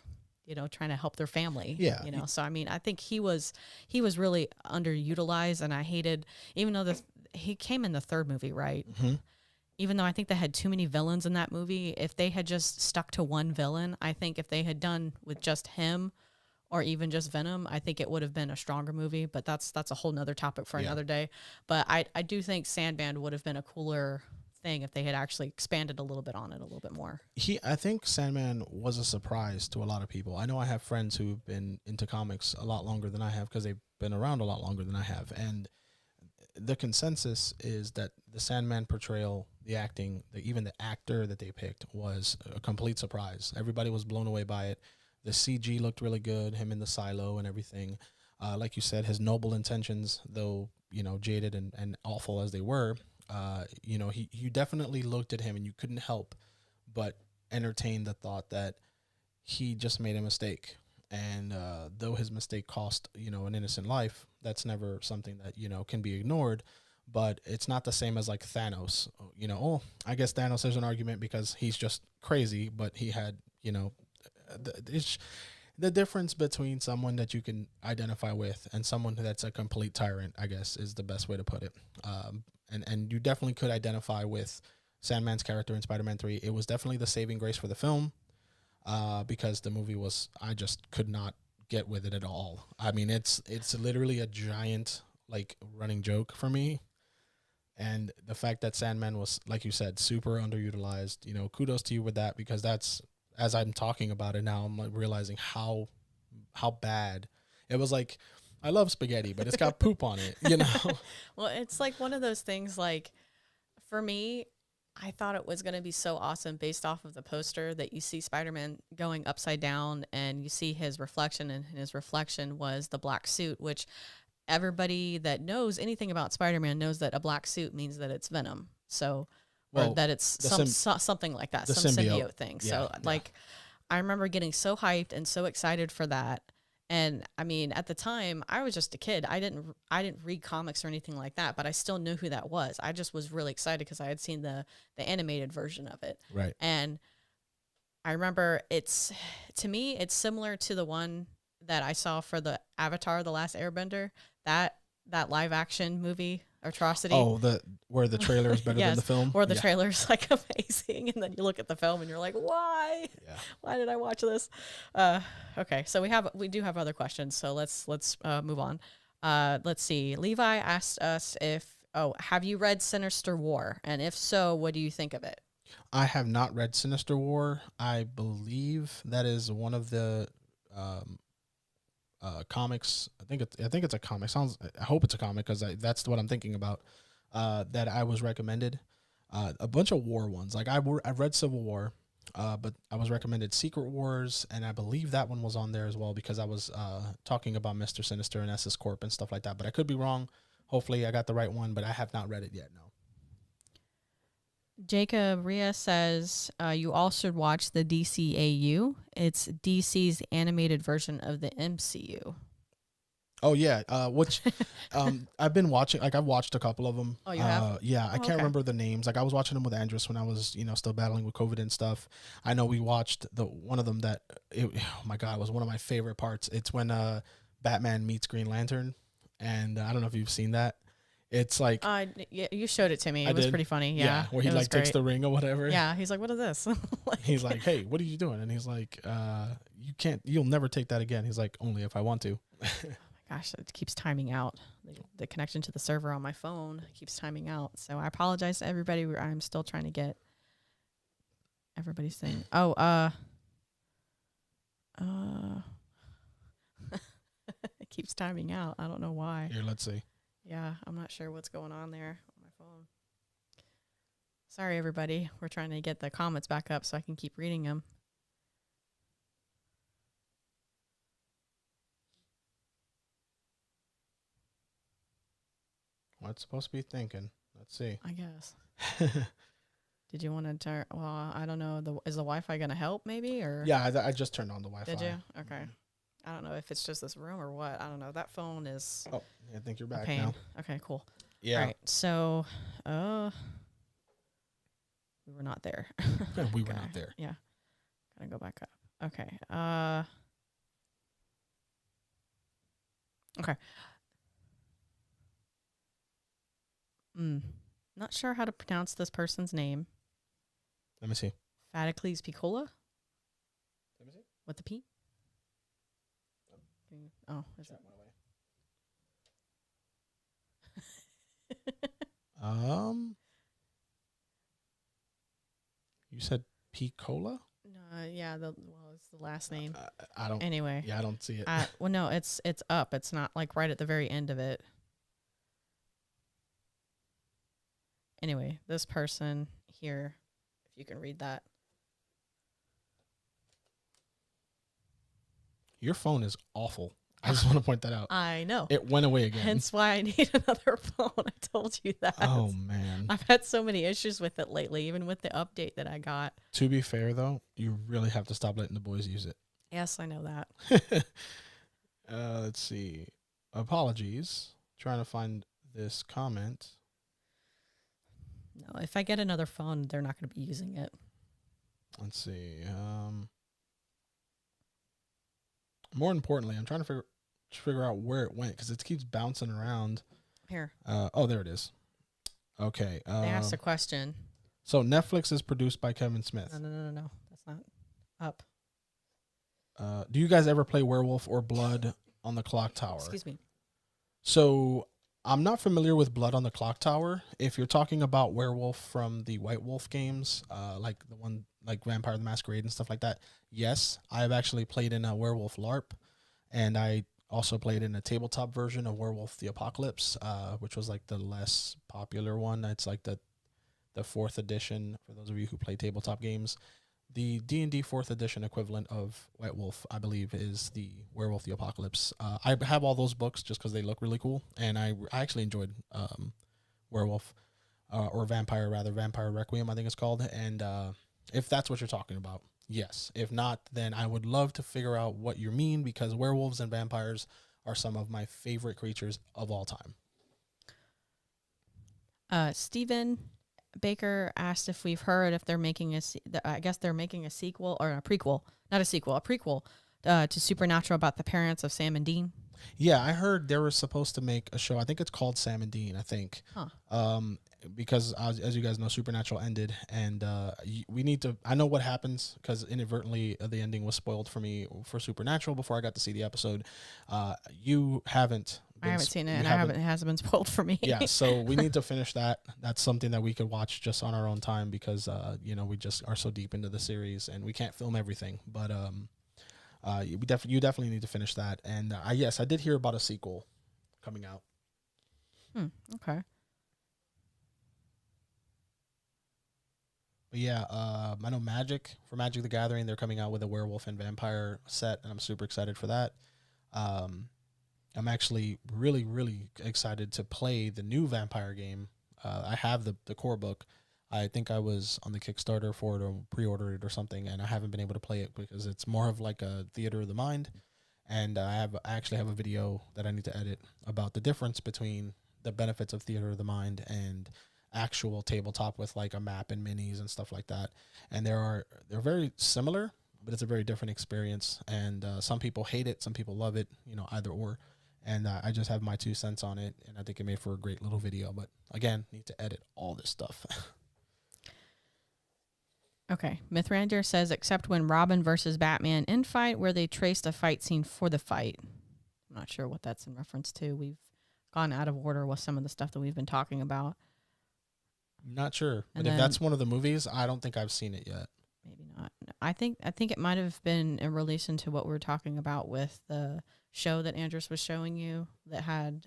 family. Yeah. So, I mean, I think he was really underutilized, and I hated, even though he came in the third movie, right? Mm-hmm. Even though I think they had too many villains in that movie, if they had just stuck to one villain, I think if they had done with just him or even just Venom, I think it would have been a stronger movie, but that's a whole nother topic for another day. But I do think Sandman would have been a cooler thing if they had actually expanded a little bit on it a little bit more. I think Sandman was a surprise to a lot of people. I know I have friends who've been into comics a lot longer than I have because they've been around a lot longer than I have, and the consensus is that the Sandman portrayal, the acting, even the actor that they picked was a complete surprise. Everybody was blown away by it. The CG looked really good, him in the silo and everything. Like you said, his noble intentions, though, jaded and awful as they were, you definitely looked at him and you couldn't help but entertain the thought that he just made a mistake. And though his mistake cost, an innocent life, that's never something that, can be ignored. But it's not the same as like Thanos. I guess Thanos is an argument because he's just crazy, but he had, the difference between someone that you can identify with and someone that's a complete tyrant, I guess, is the best way to put it. And you definitely could identify with Sandman's character in Spider-Man 3. It was definitely the saving grace for the film. Because the movie I just could not get with it at all. I mean, it's literally a giant like running joke for me. And the fact that Sandman was, like you said, super underutilized, kudos to you with that, because that's, as I'm talking about it now, I'm like realizing how bad it was. Like, I love spaghetti, but it's got poop on it, Well, it's like one of those things, like, for me, I thought it was going to be so awesome based off of the poster that you see Spider-Man going upside down and you see his reflection, and his reflection was the black suit, which everybody that knows anything about Spider-Man knows that a black suit means that it's Venom. So, or that it's something like that, some symbiote thing. Yeah, so like, I remember getting so hyped and so excited for that. And I mean, at the time, I was just a kid. I didn't read comics or anything like that, but I still knew who that was. I just was really excited because I had seen the animated version of it. Right. And I remember to me, it's similar to the one that I saw for the Avatar: The Last Airbender, that live action movie, Atrocity. Oh, where the trailer is better yes, than the film? Where the trailer's like amazing, and then you look at the film and you're like, why? Yeah. Why did I watch this? Okay, so we do have other questions, so let's move on. Let's see. Levi asked us have you read Sinister War? And if so, what do you think of it? I have not read Sinister War. I believe that is one of the comics. I think it's a comic. I hope it's a comic because that's what I'm thinking about. That I was recommended. A bunch of war ones. Like I've read Civil War, but I was recommended Secret Wars, and I believe that one was on there as well because I was talking about Mr. Sinister and SS Corp and stuff like that. But I could be wrong. Hopefully I got the right one, but I have not read it yet. No. Jacob Ria says you all should watch the DCAU. It's DC's animated version of the MCU. Oh yeah, which I've been watching. Like I've watched a couple of them. Oh, you have? Yeah, I can't remember the names. Like I was watching them with Andres when I was, still battling with COVID and stuff. I know we watched one of them that. Oh my God, it was one of my favorite parts. It's when Batman meets Green Lantern, and I don't know if you've seen that. It's like yeah, you showed it to me. It was pretty funny. Yeah, where he like takes the ring or whatever. Yeah, he's like, "What is this?" He's like, "Hey, what are you doing?" And he's like, you'll never take that again." He's like, "Only if I want to." Gosh, it keeps timing out. The connection to the server on my phone keeps timing out. So I apologize to everybody. I'm still trying to get everybody's thing. Oh, it keeps timing out. I don't know why. Here, let's see. Yeah, I'm not sure what's going on there on my phone. Sorry, everybody. We're trying to get the comments back up so I can keep reading them. What's supposed to be thinking? Let's see. I guess. Did you want to turn? Well, I don't know. Is the Wi-Fi going to help maybe? Or yeah, I just turned on the Wi-Fi. Did you? Okay. I don't know if it's just this room or what. I don't know. That phone is. Oh, I think you're back now. Okay, cool. Yeah. All right. So, we were not there. We were not there. Yeah. Gotta go back up. Okay. Okay. Not sure how to pronounce this person's name. Let me see. Faticles Piccola? Let me see. With the P? Oh, is that You said Picola? No, yeah, it's the last name. I don't. Anyway. Yeah, I don't see it. Well, no, it's up. It's not like right at the very end of it. Anyway, this person here, if you can read that. Your phone is awful. I just want to point that out. I know. It went away again. Hence why I need another phone. I told you that. Oh, man. I've had so many issues with it lately, even with the update that I got. To be fair, though, you really have to stop letting the boys use it. Yes, I know that. Let's see. Apologies. Trying to find this comment. No, if I get another phone, they're not going to be using it. Let's see. More importantly, I'm trying to figure out where it went because it keeps bouncing around. Here. Oh, there it is. Okay. They asked a question. So Netflix is produced by Kevin Smith. No. That's not up. Do you guys ever play Werewolf or Blood on the Clock Tower? Excuse me. So I'm not familiar with Blood on the Clock Tower. If you're talking about Werewolf from the White Wolf games, like the one like Vampire the Masquerade and stuff like that, yes, I've actually played in a Werewolf LARP, and I also played in a tabletop version of Werewolf the Apocalypse, which was like the less popular one. It's like the 4th edition for those of you who play tabletop games. The D&D 4th edition equivalent of White Wolf, I believe, is the Werewolf the Apocalypse. I have all those books just because they look really cool, and I actually enjoyed Werewolf, or Vampire Requiem, I think it's called. And if that's what you're talking about, yes. If not, then I would love to figure out what you mean, because werewolves and vampires are some of my favorite creatures of all time. Stephen Baker asked if we've heard if they're making I guess they're making a sequel or a prequel, not a sequel, a prequel to Supernatural about the parents of Sam and Dean. Yeah, I heard they were supposed to make a show. I think it's called Sam and Dean, I think. Huh. Because as you guys know, Supernatural ended, and we need to. I know what happens because inadvertently the ending was spoiled for me for Supernatural before I got to see the episode. You haven't. I haven't seen it, and it hasn't been spoiled for me. Yeah, so we need to finish that. That's something that we could watch just on our own time because we just are so deep into the series and we can't film everything. But you definitely need to finish that. And yes, I did hear about a sequel coming out. Okay. But yeah, I know Magic the Gathering, they're coming out with a werewolf and vampire set, and I'm super excited for that. I'm actually really, really excited to play the new vampire game. I have the core book. I think I was on the Kickstarter for it or pre-ordered it or something, and I haven't been able to play it because it's more of like a theater of the mind. And I actually have a video that I need to edit about the difference between the benefits of theater of the mind and actual tabletop with like a map and minis and stuff like that. And they're very similar, but it's a very different experience. And some people hate it, some people love it, either or. And I just have my 2 cents on it, and I think it made for a great little video. But again, need to edit all this stuff. Okay. Mythrander says, except when Robin versus Batman in fight, where they traced a fight scene for the fight. I'm not sure what that's in reference to. We've gone out of order with some of the stuff that we've been talking about. Not sure, but if that's one of the movies, I don't think I've seen it yet. Maybe not. I think it might have been in relation to what we were talking about with the show that Andrews was showing you that had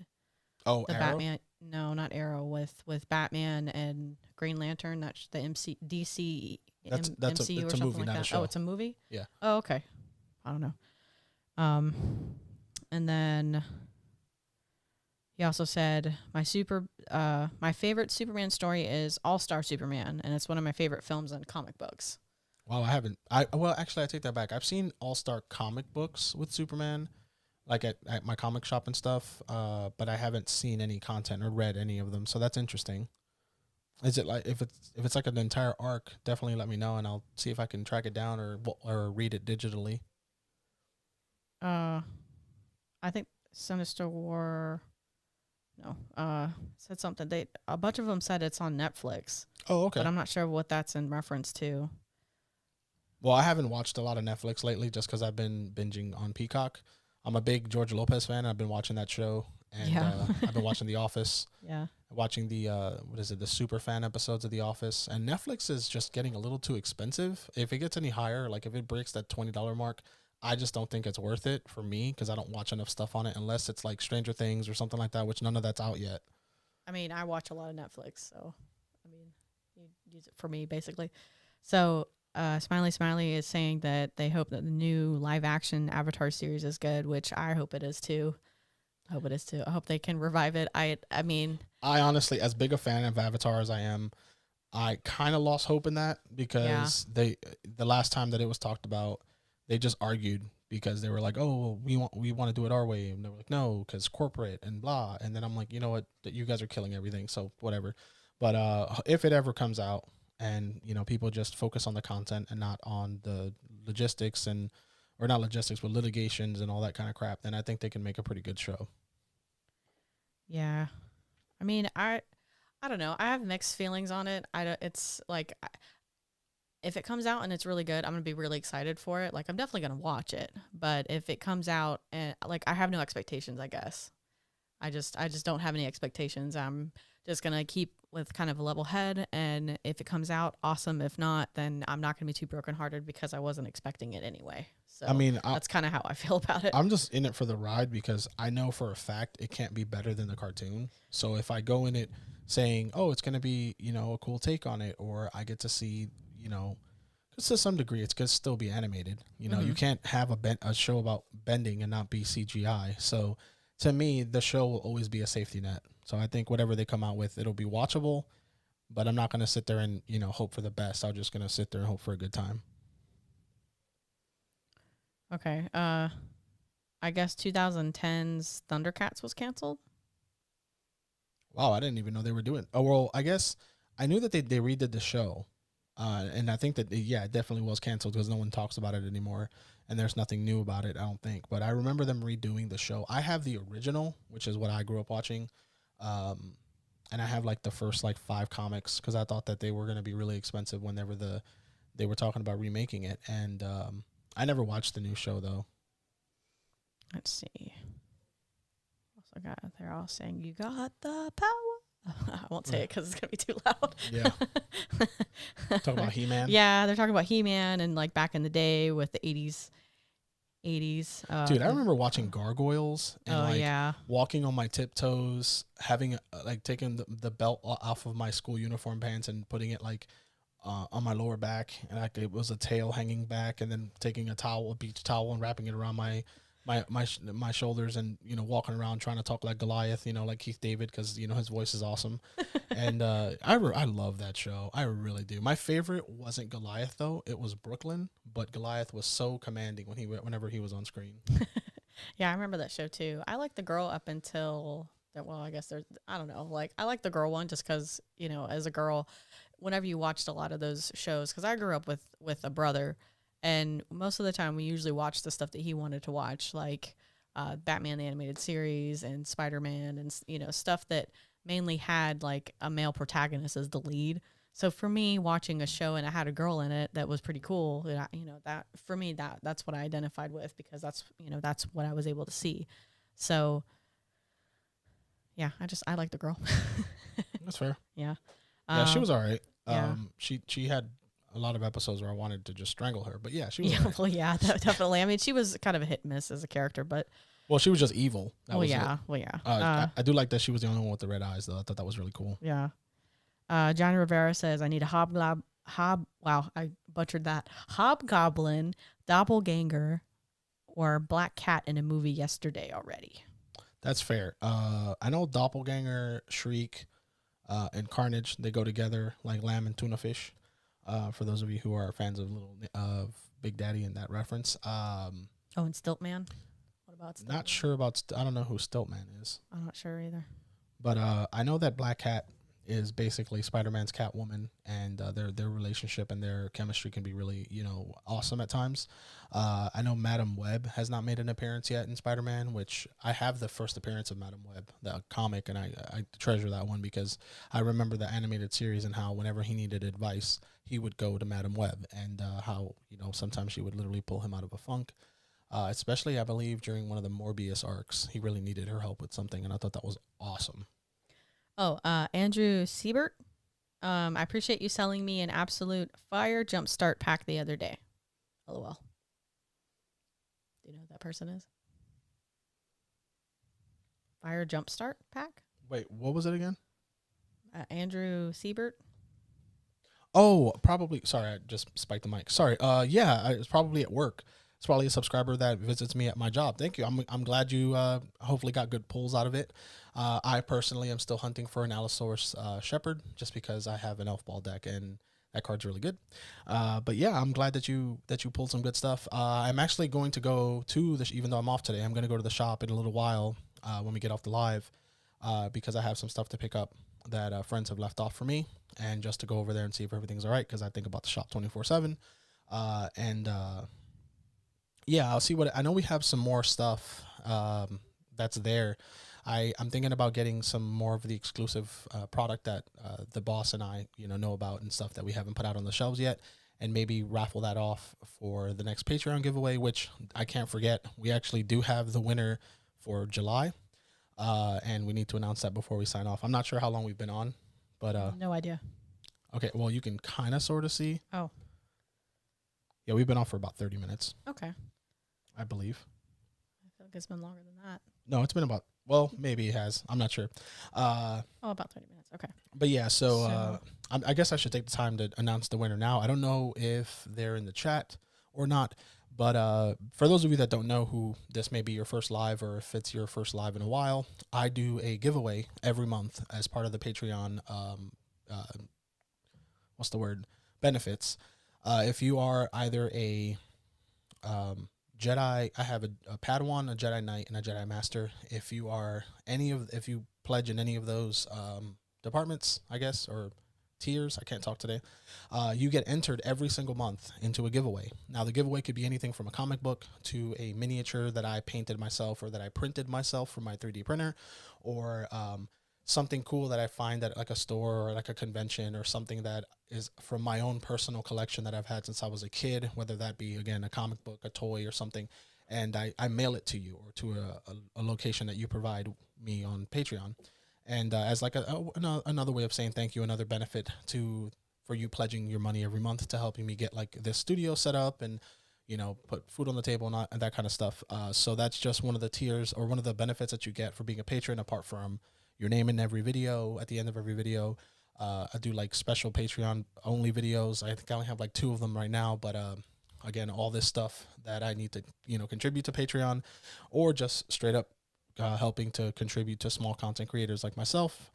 the Arrow? Batman. No, not Arrow, with Batman and Green Lantern. That's the DC. That's MCU it's or a something movie, like not that. a show. Oh, it's a movie? Yeah. Oh, okay. I don't know. And then he also said my favorite Superman story is All-Star Superman, and it's one of my favorite films and comic books. Wow, I haven't. Well, actually, I take that back. I've seen All-Star comic books with Superman, like at my comic shop and stuff, but I haven't seen any content or read any of them. So that's interesting. Is it like if it's like an entire arc? Definitely let me know, and I'll see if I can track it down or read it digitally. I think Sinister War. No, said something. A bunch of them said it's on Netflix. Oh, okay. But I'm not sure what that's in reference to. Well, I haven't watched a lot of Netflix lately just because I've been binging on Peacock. I'm a big George Lopez fan. I've been watching that show, and Yeah. I've been watching The Office, Yeah. watching the the super fan episodes of The Office, and Netflix is just getting a little too expensive. If it gets any higher, like if it breaks that $20 mark, I just don't think it's worth it for me because I don't watch enough stuff on it unless it's like Stranger Things or something like that, which none of that's out yet. I mean, I watch a lot of Netflix, so I mean, you use it for me basically. So, Smiley Smiley is saying that they hope that the new live action Avatar series is good, which I hope it is too. I hope it is too. I hope they can revive it. I mean, I honestly, as big a fan of Avatar as I am, I kind of lost hope in that yeah. because the last time that it was talked about, they just argued because they were like, "Oh, well, we want to do it our way," and they were like, "No, because corporate and blah." And then I'm like, you know what, that you guys are killing everything, so whatever. But if it ever comes out, and people just focus on the content and not on the logistics or not logistics, but litigations and all that kind of crap, then I think they can make a pretty good show. Yeah. I mean, I don't know. I have mixed feelings on it. I don't, it's like if it comes out and it's really good, I'm going to be really excited for it. Like I'm definitely going to watch it. But if it comes out and like I have no expectations, I guess. I just don't have any expectations. I'm just going to keep with kind of a level head, and if it comes out, awesome. If not, then I'm not going to be too brokenhearted because I wasn't expecting it anyway. So I mean, that's kind of how I feel about it. I'm just in it for the ride because I know for a fact it can't be better than the cartoon. So if I go in it saying, "Oh, it's going to be, a cool take on it," or I get to see, because to some degree it's going to still be animated. You can't have a show about bending and not be CGI. So to me, the show will always be a safety net. So I think whatever they come out with, it'll be watchable, but I'm not going to sit there and, hope for the best. I'm just going to sit there and hope for a good time. Okay. I guess 2010's Thundercats was canceled. Wow, I didn't even know they were doing. Oh well, I guess I knew that they redid the show, and I think that it definitely was canceled because no one talks about it anymore, and there's nothing new about it. I don't think, but I remember them redoing the show. I have the original, which is what I grew up watching, and I have like the first like 5 comics because I thought that they were going to be really expensive whenever they were talking about remaking it, and I never watched the new show though. Let's see. Also got they're all saying you got the power. I won't say it because it's gonna be too loud. Yeah. Talk about He-Man. Yeah, they're talking about He-Man and like back in the day with the 80s. Dude, I remember watching Gargoyles and yeah. walking on my tiptoes, having taking the belt off of my school uniform pants and putting it on my lower back, and it was a tail hanging back, and then taking a beach towel and wrapping it around my shoulders, and walking around trying to talk like Goliath, like Keith David, because his voice is awesome. And I love that show. I really do. My favorite wasn't Goliath though; it was Brooklyn. But Goliath was so commanding whenever he was on screen. Yeah, I remember that show too. I liked the girl up until that. Well, I guess there's I don't know. Like I like the girl one just because as a girl, whenever you watched a lot of those shows, because I grew up with a brother. And most of the time, we usually watch the stuff that he wanted to watch, like Batman the Animated Series and Spider-Man, and stuff that mainly had like a male protagonist as the lead. So for me, watching a show and it had a girl in it that was pretty cool, that for me that's what I identified with because that's what I was able to see. So yeah, I like the girl. That's fair. Yeah. Yeah, she was all right. Yeah. She had a lot of episodes where I wanted to just strangle her, but yeah, she was. Yeah, all right. well, yeah, definitely. I mean, she was kind of a hit and miss as a character, but Well, she was just evil. That was yeah, it. well, yeah. I do like that she was the only one with the red eyes, though. I thought that was really cool. Yeah. Johnny Rivera says, I need a wow, I butchered that. Hobgoblin, doppelganger, or black cat in a movie yesterday already. That's fair. I know Doppelganger, Shriek, and Carnage, they go together like lamb and tuna fish. For those of you who are fans of Big Daddy and that reference. And Stiltman? What about Stiltman? Not sure about, I don't know who Stiltman is. I'm not sure either. But I know that Black Cat is basically Spider-Man's Catwoman, and their relationship and their chemistry can be really, awesome at times. I know Madam Web has not made an appearance yet in Spider-Man, which I have the first appearance of Madam Web, the comic, and I treasure that one because I remember the animated series and how whenever he needed advice, he would go to Madam Web, and how, sometimes she would literally pull him out of a funk. especially I believe during one of the Morbius arcs. He really needed her help with something, and I thought that was awesome. Oh, Andrew Siebert. I appreciate you selling me an absolute fire jumpstart pack the other day. LOL. Do you know who that person is? Fire jumpstart pack? Wait, what was it again? Andrew Siebert. Oh, probably. Sorry, I just spiked the mic. Sorry. Yeah, it's probably at work. It's probably a subscriber that visits me at my job. Thank you. I'm glad you hopefully got good pulls out of it. I personally am still hunting for an Allosaurus Shepherd just because I have an Elf Ball deck and that card's really good. But yeah, I'm glad that you pulled some good stuff. I'm actually going to go to the even though I'm off today, I'm going to go to the shop in a little while when we get off the live because I have some stuff to pick up that friends have left off for me, and just to go over there and see if everything's all right because I think about the shop 24/7. Yeah, I'll see what I know. We have some more stuff that's there. I'm thinking about getting some more of the exclusive product that the boss and I know about and stuff that we haven't put out on the shelves yet, and maybe raffle that off for the next Patreon giveaway, which I can't forget. We actually do have the winner for July, and we need to announce that before we sign off. I'm not sure how long we've been on, but no idea. Okay, well, you can kind of sort of see. Oh. Yeah, we've been on for about 30 minutes. Okay. I believe. I feel like it's been longer than that. No, it's been about, well, maybe it has. I'm not sure. About 30 minutes. Okay. But yeah, so I guess I should take the time to announce the winner now. I don't know if they're in the chat or not, but for those of you that don't know who this may be your first live or if it's your first live in a while, I do a giveaway every month as part of the Patreon, what's the word? Benefits. If you are either a Jedi, I have a Padawan, a Jedi Knight, and a Jedi Master. If you pledge in any of those departments, I guess, or tiers, I can't talk today, you get entered every single month into a giveaway. Now, the giveaway could be anything from a comic book to a miniature that I painted myself or that I printed myself from my 3D printer, or something cool that I find at like a store or like a convention, or something that is from my own personal collection that I've had since I was a kid, whether that be, again, a comic book, a toy, or something, and I mail it to you or to a location that you provide me on Patreon. And as like another way of saying thank you, another benefit for you pledging your money every month to helping me get like this studio set up and put food on the table and that kind of stuff. So that's just one of the tiers or one of the benefits that you get for being a patron, apart from your name in every video. At the end of every video, I do like special Patreon only videos. I think I only have like 2 of them right now, but again, all this stuff that I need to contribute to Patreon, or just straight up helping to contribute to small content creators like myself.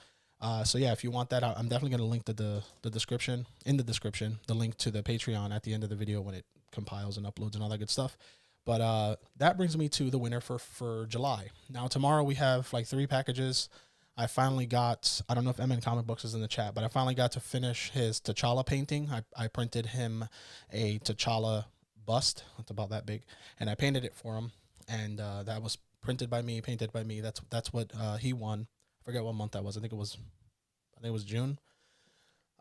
So yeah, if you want that, I'm definitely going to link the description, the link to the Patreon at the end of the video when it compiles and uploads and all that good stuff. But that brings me to the winner for July. Now, tomorrow we have like 3 packages. I finally got, I don't know if MN Comic Books is in the chat, but I finally got to finish his T'Challa painting. I printed him a T'Challa bust. It's about that big. And I painted it for him. And that was printed by me, painted by me. That's what he won. I forget what month that was. I think it was June.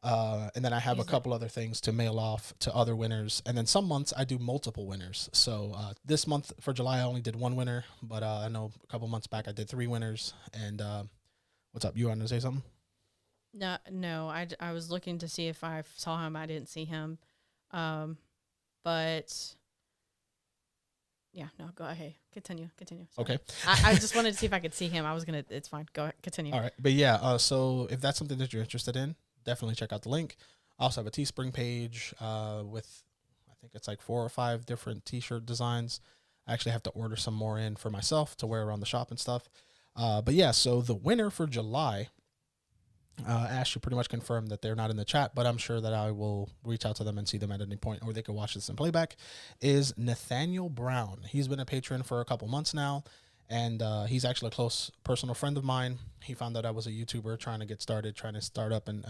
And then I have a couple other things to mail off to other winners. And then some months I do multiple winners. So this month for July, I only did 1 winner, but I know a couple months back I did 3 winners. And what's up? You wanted to say something? No. I was looking to see if I saw him. I didn't see him. But yeah, no, go ahead. Continue. Sorry. Okay. I just wanted to see if I could see him. It's fine. Go ahead. Continue. All right. But yeah, so if that's something that you're interested in, definitely check out the link. I also have a Teespring page with, I think it's like 4 or 5 different t-shirt designs. I actually have to order some more in for myself to wear around the shop and stuff. But yeah, so the winner for July, Ash, you pretty much confirmed that they're not in the chat, but I'm sure that I will reach out to them and see them at any point, or they can watch this in playback, is Nathaniel Brown. He's been a patron for a couple months now, and he's actually a close personal friend of mine. He found out I was a YouTuber trying to start up and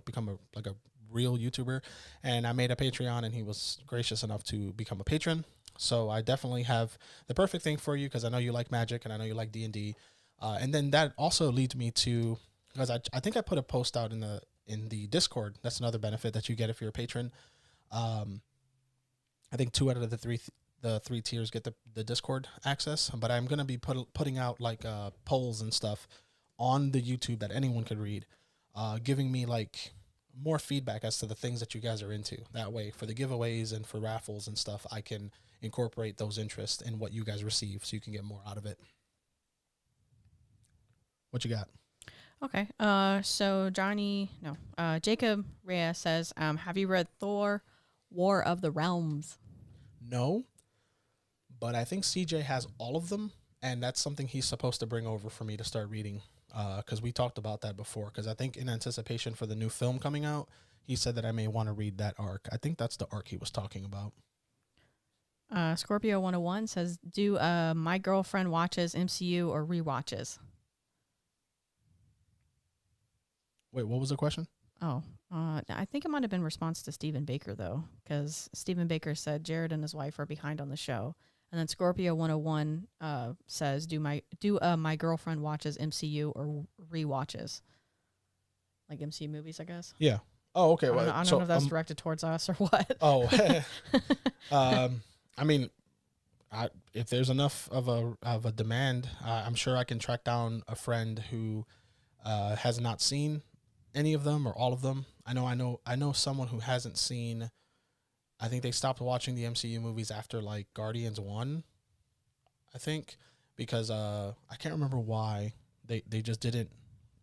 become a real YouTuber, and I made a Patreon, and he was gracious enough to become a patron. So I definitely have the perfect thing for you, because I know you like Magic and I know you like D&D. And then that also leads me to, because I think I put a post out in the Discord. That's another benefit that you get if you're a patron. I think 2 out of the the 3 tiers get the Discord access, but I'm going to be putting out like polls and stuff on the YouTube that anyone could read, giving me like more feedback as to the things that you guys are into. That way, for the giveaways and for raffles and stuff, I can incorporate those interests in what you guys receive so you can get more out of it. What you got? Okay. So Jacob Reyes says, have you read Thor, War of the Realms? No, but I think CJ has all of them, and that's something he's supposed to bring over for me to start reading. Because we talked about that before. Because I think in anticipation for the new film coming out, he said that I may want to read that arc. I think that's the arc he was talking about. Scorpio 101 says, do my girlfriend watches MCU or rewatches? Wait, what was the question? Oh, I think it might have been response to Stephen Baker, though, because Stephen Baker said Jared and his wife are behind on the show. And then Scorpio 101 says, do my girlfriend watches MCU or rewatches? Like MCU movies, I guess. Yeah. Oh, okay. I don't know if that's directed towards us or what. Oh, I mean, if there's enough of a demand, I'm sure I can track down a friend who has not seen any of them or all of them. I know someone who hasn't seen. I think they stopped watching the MCU movies after like Guardians 1, I think, because I can't remember why they just didn't.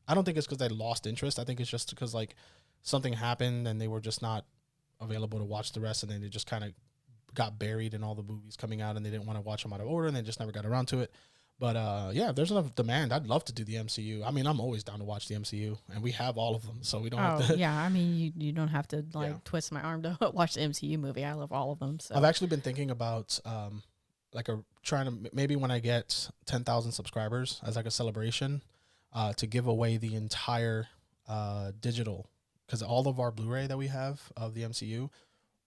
I don't think it's because they lost interest. I think it's just because like something happened and they were just not available to watch the rest, and then they just kind of got buried in all the movies coming out, and they didn't want to watch them out of order, and they just never got around to it. But yeah, if there's enough demand, I'd love to do the MCU. I mean, I'm always down to watch the MCU, and we have all of them, so we don't have to. Yeah, I mean, you don't have to twist my arm to watch the MCU movie. I love all of them. So I've actually been thinking about trying to maybe when I get 10,000 subscribers as like a celebration, to give away the entire digital, because all of our Blu-ray that we have of the MCU,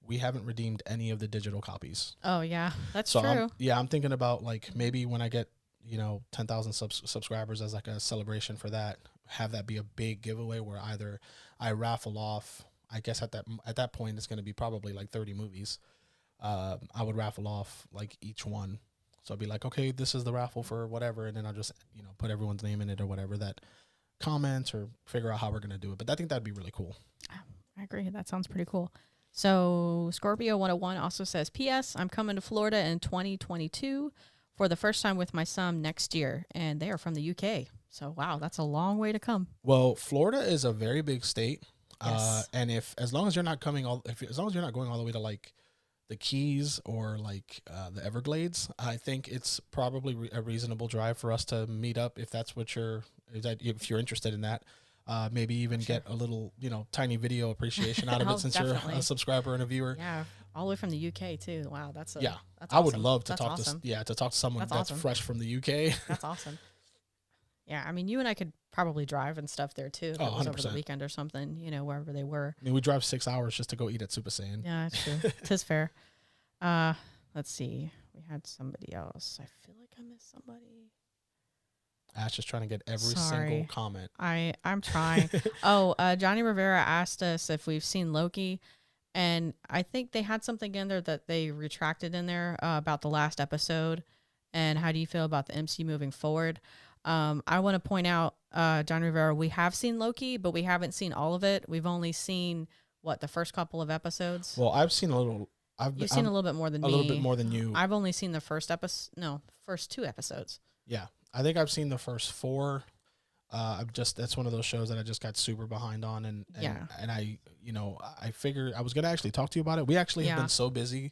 we haven't redeemed any of the digital copies. Oh yeah, that's true. I'm thinking about like maybe when I get 10,000 subscribers as like a celebration for that, have that be a big giveaway where either I raffle off, I guess at that point it's going to be probably like 30 movies. I would raffle off like each one. So I'd be like, okay, this is the raffle for whatever. And then I'll just, put everyone's name in it or whatever that comments, or figure out how we're going to do it. But I think that'd be really cool. I agree. That sounds pretty cool. So Scorpio 101 also says, P.S. I'm coming to Florida in 2022 for the first time with my son next year, and they are from the UK. So, wow, that's a long way to come. Well, Florida is a very big state. Yes. And as long as you're not going all the way to like the Keys or like the Everglades, I think it's probably a reasonable drive for us to meet up if that's what if you're interested in that. Maybe even get a little, tiny video appreciation out of it since definitely. You're a subscriber and a viewer. Yeah, all the way from the UK too. Wow, that's awesome. I would love to that's talk awesome. to talk to someone that's awesome. fresh from the UK. That's awesome. Yeah, I mean, you and I could probably drive and stuff there too if it was over the weekend or something, wherever they were. I mean, we drive 6 hours just to go eat at Super Saiyan. Yeah, that's true. Tis fair. Let's see. We had somebody else. I feel like I missed somebody. Ash is trying to get every single comment. I'm trying. Johnny Rivera asked us if we've seen Loki, and I think they had something in there that they retracted in there about the last episode, and how do you feel about the MCU moving forward? I want to point out, Johnny Rivera, we have seen Loki, but we haven't seen all of it. We've only seen, the first couple of episodes? Well, I've seen a little. You've seen a little bit more than me. A little bit more than you. I've only seen the first first 2 episodes. Yeah. I think I've seen the first 4. That's one of those shows that I just got super behind on, and I figured I was gonna actually talk to you about it. We actually have been so busy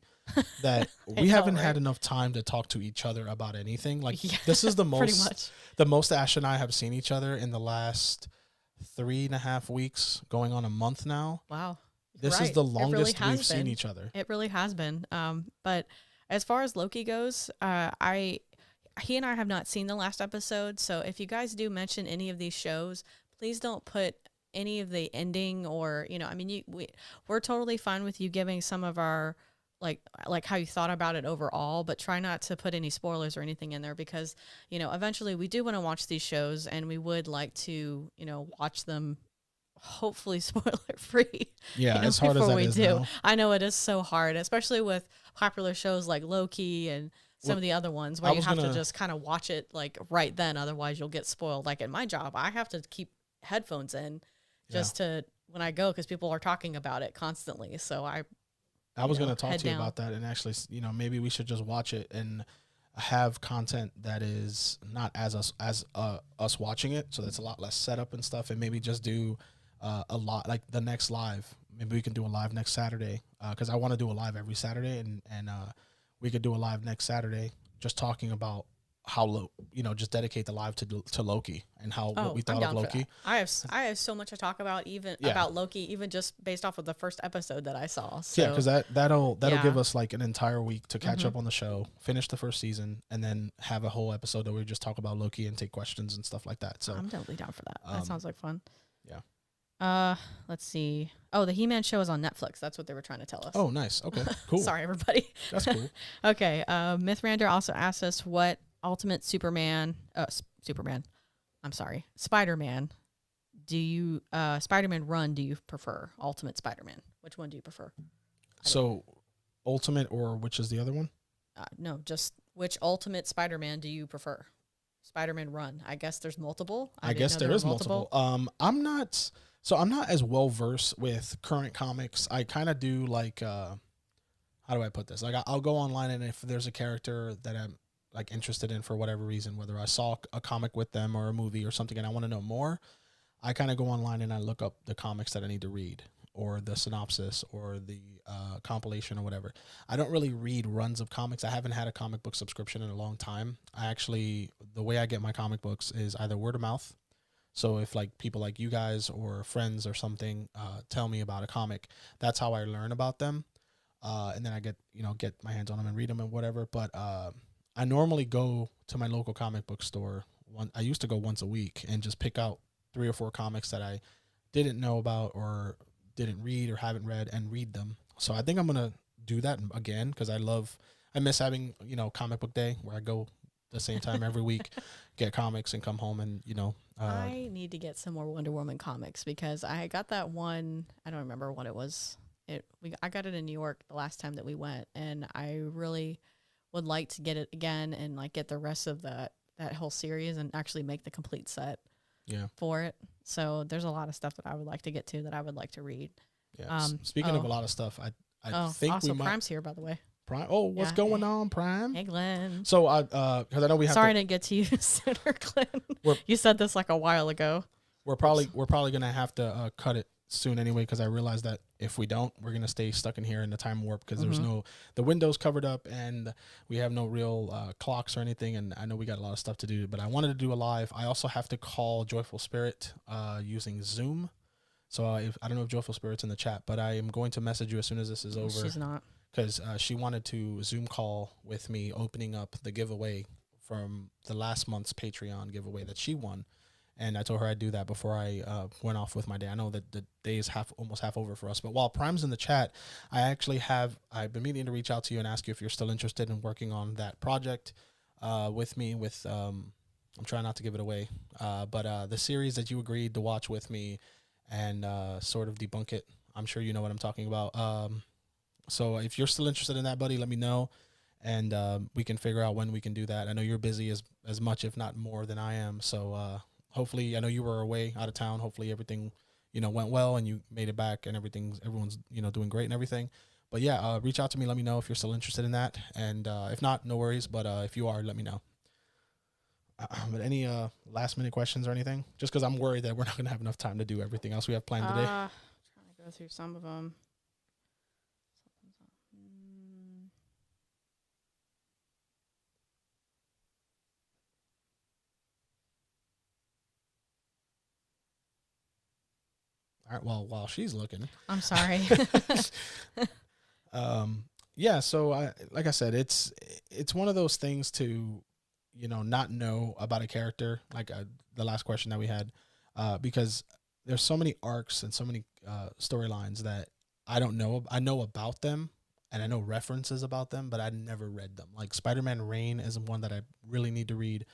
that we haven't had enough time to talk to each other about anything. Like this is the most Ash and I have seen each other in the last 3.5 weeks, going on a month now. Wow. This is the longest we've seen each other. It really has been. But as far as Loki goes, he and I have not seen the last episode, so if you guys do mention any of these shows, please don't put any of the ending or, we're totally fine with you giving some of our, like how you thought about it overall, but try not to put any spoilers or anything in there because, eventually we do want to watch these shows and we would like to, watch them hopefully spoiler free. Yeah, as hard as that is now. I know it is so hard, especially with popular shows like Loki and some Well, of the other ones I where you was have to gonna, just kind of watch it like right then, otherwise you'll get spoiled. Like in my job, I have to keep headphones in yeah, just to when I go because people are talking about it constantly. So I was gonna talk head to you down. about that, and actually, maybe we should just watch it and have content that is not as us watching it, so that's a lot less setup and stuff, and maybe just do a lot like the next live. Maybe we can do a live next Saturday because I want to do a live every Saturday, and we could do a live next Saturday just talking about how just dedicate the live to Loki and how what Oh, we I'm thought of down for that. Loki. I have so much to talk about, even Yeah, about Loki, even just based off of the first episode that I saw. yeah, because So that'll give yeah, us like an entire week to catch hmm up on the show, finish the first season, and then have a whole episode that we just talk about Loki and take questions and stuff like that. So, I'm totally down for that. That um, sounds like fun. yeah. Let's see. Oh, the He-Man show is on Netflix. That's what they were trying to tell us. Oh, nice. Okay, cool. Sorry, everybody. That's cool. Okay. Mythrander also asked us what Ultimate Superman, Superman. I'm sorry, Spider-Man. Do you Spider-Man run? Do you prefer Ultimate Spider-Man? Which one do you prefer? So, Ultimate or which is the other one? No, just which Ultimate Spider-Man do you prefer? Spider-Man run. I guess there's multiple. I guess there is multiple. I'm not as well versed with current comics. I kind of do like how do I put this? Like I'll go online, and if there's a character that I'm like interested in for whatever reason, whether I saw a comic with them or a movie or something and I want to know more, I kind of go online and I look up the comics that I need to read or the synopsis or the compilation or whatever. I don't really read runs of comics. I haven't had a comic book subscription in a long time. The way I get my comic books is either word of mouth. So if like people like you guys or friends or something tell me about a comic, that's how I learn about them. And then I get my hands on them and read them and whatever. But I normally go to my local comic book store. I used to go once a week and just pick out 3 or 4 comics that I didn't know about or didn't read or haven't read and read them. So I think I'm gonna do that again because I miss having comic book day where I go the same time every week, get comics and come home and I need to get some more Wonder Woman comics because I got that one. I don't remember what it was. I got it in New York the last time that we went, and I really would like to get it again and like get the rest of that whole series and actually make the complete set. Yeah. For it. So there's a lot of stuff that I would like to get to that I would like to read. Yeah. Speaking of a lot of stuff, I think also we might. Prime's here, by the way. Prime. Oh, what's going on, Prime? Hey, Glenn. So because I know we have. Sorry I didn't get to you sooner, Glenn. You said this like a while ago. We're probably gonna have to cut it soon anyway because I realized that if we don't, we're gonna stay stuck in here in the time warp because there's the window's covered up and we have no real clocks or anything, and I know we got a lot of stuff to do, but I wanted to do a live. I also have to call Joyful Spirit using Zoom. So I don't know if Joyful Spirit's in the chat, but I am going to message you as soon as this is over. She's not. Because she wanted to Zoom call with me opening up the giveaway from the last month's Patreon giveaway that she won. And I told her I'd do that before I went off with my day. I know that the day is almost half over for us. But while Prime's in the chat, I've been meaning to reach out to you and ask you if you're still interested in working on that project with me. I'm trying not to give it away. But the series that you agreed to watch with me and sort of debunk it. I'm sure you know what I'm talking about. So if you're still interested in that, buddy, let me know. And we can figure out when we can do that. I know you're busy as much, if not more than I am. So hopefully, I know you were away out of town. Hopefully everything, went well and you made it back and everyone's, doing great and everything. But yeah, reach out to me. Let me know if you're still interested in that. And if not, no worries. But if you are, let me know. But any last minute questions or anything? Just because I'm worried that we're not going to have enough time to do everything else we have planned today. Trying to go through some of them. All right. Well, while she's looking, I'm sorry. Yeah. So like I said, it's one of those things to, not know about a character. Like the last question that we had, because there's so many arcs and so many storylines that I don't know. I know about them and I know references about them, but I never read them. Like Spider-Man Reign is one that I really need to read.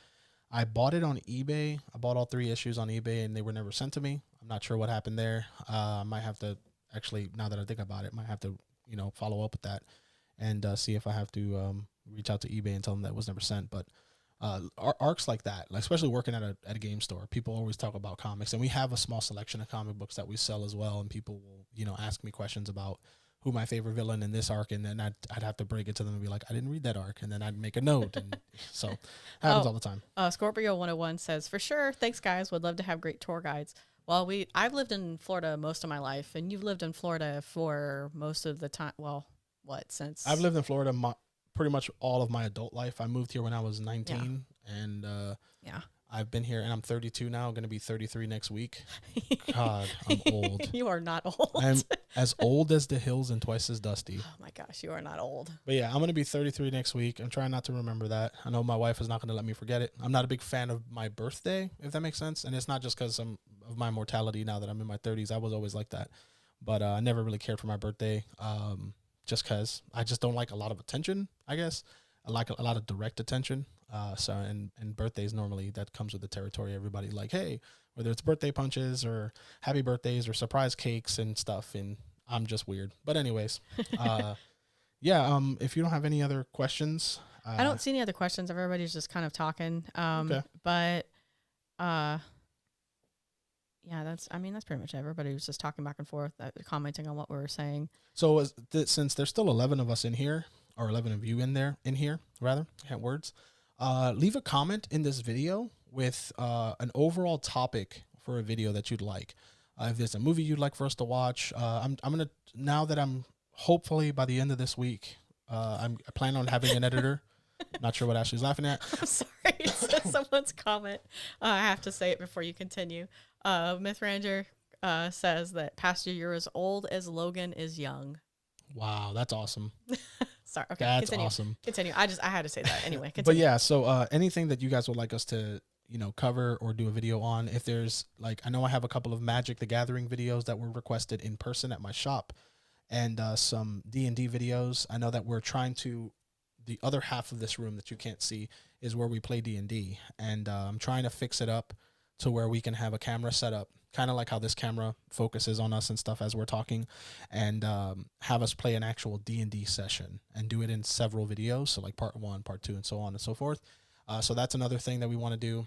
I bought it on eBay. I bought all 3 issues on eBay and they were never sent to me. I'm not sure what happened there. I might have to actually, now that I think about it, might have to, follow up with that and see if I have to reach out to eBay and tell them that was never sent. But arcs like that, like especially working at a game store, people always talk about comics, and we have a small selection of comic books that we sell as well. And people will, ask me questions about who my favorite villain in this arc, and then I'd have to break it to them and be like, I didn't read that arc, and then I'd make a note, and so happens all the time. Scorpio 101 says, for sure, thanks guys, would love to have great tour guides. Well, I've lived in Florida most of my life, and you've lived in Florida for most of the time. Well, since I've lived in Florida pretty much all of my adult life. I moved here when I was 19, and I've been here, and I'm 32 now. I'm going to be 33 next week. God, I'm old. You are not old. I'm as old as the hills and twice as dusty. Oh my gosh, you are not old. But yeah, I'm going to be 33 next week. I'm trying not to remember that. I know my wife is not going to let me forget it. I'm not a big fan of my birthday, if that makes sense. And it's not just because of my mortality now that I'm in my 30s. I was always like that. But I never really cared for my birthday, just because I just don't like a lot of attention, I guess. I like a lot of direct attention. And birthdays, normally that comes with the territory. Everybody like, hey, whether it's birthday punches or happy birthdays or surprise cakes and stuff. And I'm just weird. But anyways, if you don't have any other questions. I don't see any other questions. Everybody's just kind of talking. Okay. But that's pretty much it. Everybody was just talking back and forth, commenting on what we were saying. So since there's still 11 of us in here, or 11 of you in here, rather, I can't words. Leave a comment in this video with an overall topic for a video that you'd like. If there's a movie you'd like for us to watch, I'm gonna, now that I'm hopefully by the end of this week, I plan on having an editor. Not sure what Ashley's laughing at. I'm sorry, it's someone's comment. I have to say it before you continue. Myth Ranger says that Pastor, you're as old as Logan is young. Wow, that's awesome. Sorry. Okay. That's awesome. Continue. I had to say that anyway. Continue. But yeah, so anything that you guys would like us to, cover or do a video on, if there's I know I have a couple of Magic the Gathering videos that were requested in person at my shop, and some D&D videos. I know that we're trying to, the other half of this room that you can't see is where we play D&D, and I'm trying to fix it up to where we can have a camera set up, kind of like how this camera focuses on us and stuff as we're talking, and have us play an actual D&D session and do it in several videos. So like part 1, part 2, and so on and so forth. So that's another thing that we want to do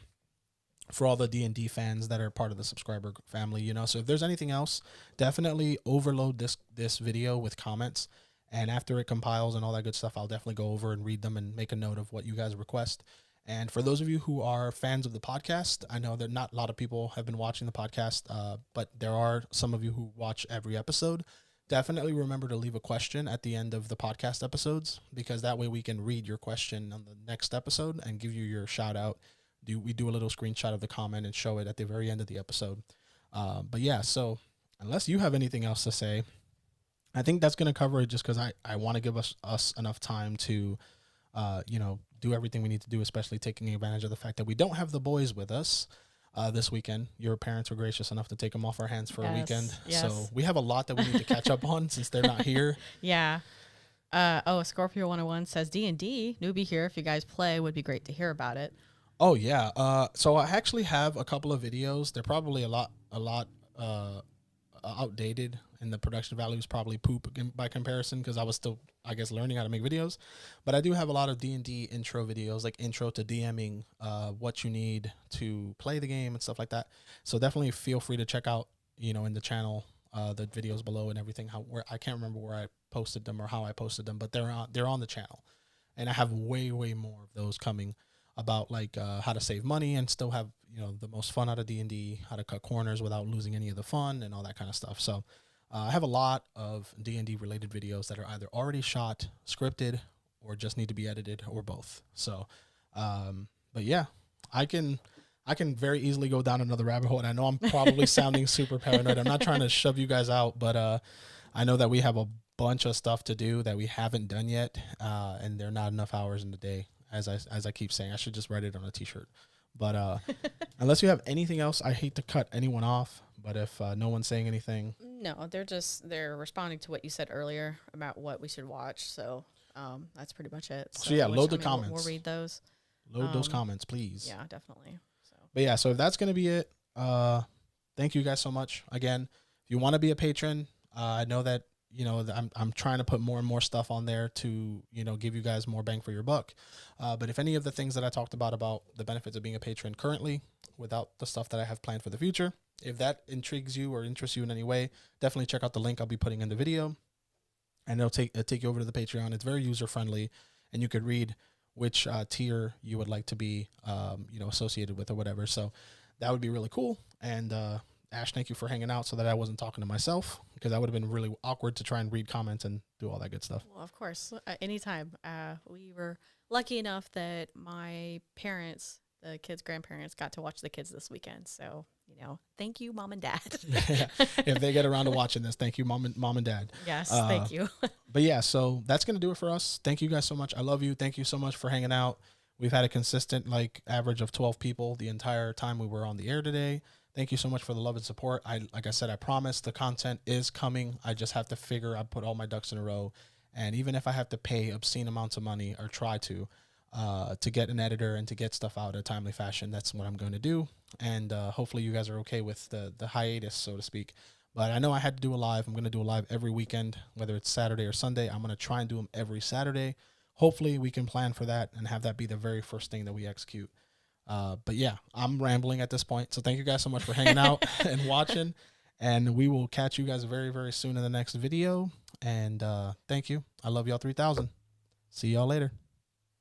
for all the D&D fans that are part of the subscriber family, So if there's anything else, definitely overload this video with comments. And after it compiles and all that good stuff, I'll definitely go over and read them and make a note of what you guys request. And for those of you who are fans of the podcast, I know that not a lot of people have been watching the podcast, but there are some of you who watch every episode. Definitely remember to leave a question at the end of the podcast episodes, because that way we can read your question on the next episode and give you your shout out. We do a little screenshot of the comment and show it at the very end of the episode. But yeah, so unless you have anything else to say, I think that's going to cover it, just because I want to give us enough time to, do everything we need to do, especially taking advantage of the fact that we don't have the boys with us this weekend. Your parents were gracious enough to take them off our hands for a weekend. Yes. So we have a lot that we need to catch up on since they're not here. Yeah. Scorpio 101 says D&D, newbie here. If you guys play, would be great to hear about it. Oh, yeah. So I actually have a couple of videos. They're probably a lot outdated, and the production value is probably poop by comparison, because I was still, I guess, learning how to make videos. But I do have a lot of D&D intro videos, like intro to DMing, what you need to play the game and stuff like that. So definitely feel free to check out, in the channel, the videos below and everything. Where I can't remember where I posted them or how I posted them, but they're on the channel. And I have way more of those coming about how to save money and still have, the most fun out of D&D, how to cut corners without losing any of the fun and all that kind of stuff. So I have a lot of D&D related videos that are either already shot, scripted, or just need to be edited, or both. So, but yeah, I can very easily go down another rabbit hole. And I know I'm probably sounding super paranoid. I'm not trying to shove you guys out, but I know that we have a bunch of stuff to do that we haven't done yet. And there are not enough hours in the day. As I keep saying, I should just write it on a t-shirt. But unless you have anything else, I hate to cut anyone off. But if no one's saying anything. No, they're responding to what you said earlier about what we should watch. So that's pretty much it. So yeah, load the comments. We'll read those. Load those comments, please. Yeah, definitely. So. But yeah, so if that's going to be it, thank you guys so much. Again, if you want to be a patron, I know that, you know, I'm trying to put more and more stuff on there to, you know, give you guys more bang for your buck. But if any of the things that I talked about the benefits of being a patron currently, without the stuff that I have planned for the future, if that intrigues you or interests you in any way, definitely check out the link I'll be putting in the video, and it'll take you over to the Patreon. It's very user friendly, and you could read which tier you would like to be, you know, associated with or whatever. So that would be really cool. And Ash, thank you for hanging out so that I wasn't talking to myself, because that would have been really awkward to try and read comments and do all that good stuff. Well, of course, anytime. We were lucky enough that my parents, the kids' grandparents, got to watch the kids this weekend. So, you know, thank you, Mom and Dad. If they get around to watching this, thank you, Mom and Dad. Yes, thank you. But yeah, so that's going to do it for us. Thank you guys so much. I love you. Thank you so much for hanging out. We've had a consistent, like, average of 12 people the entire time we were on the air today. Thank you so much for the love and support. Like I said, I promise the content is coming. I just have to I put all my ducks in a row. And even if I have to pay obscene amounts of money, or try to get an editor and to get stuff out in a timely fashion, that's what I'm going to do. And hopefully you guys are okay with the hiatus, so to speak. But I know I had to do a live. I'm going to do a live every weekend, whether it's Saturday or Sunday. I'm going to try and do them every Saturday. Hopefully we can plan for that and have that be the very first thing that we execute. But yeah, I'm rambling at this point. So thank you guys so much for hanging out and watching. And we will catch you guys very, very soon in the next video. And thank you. I love y'all 3000. See y'all later.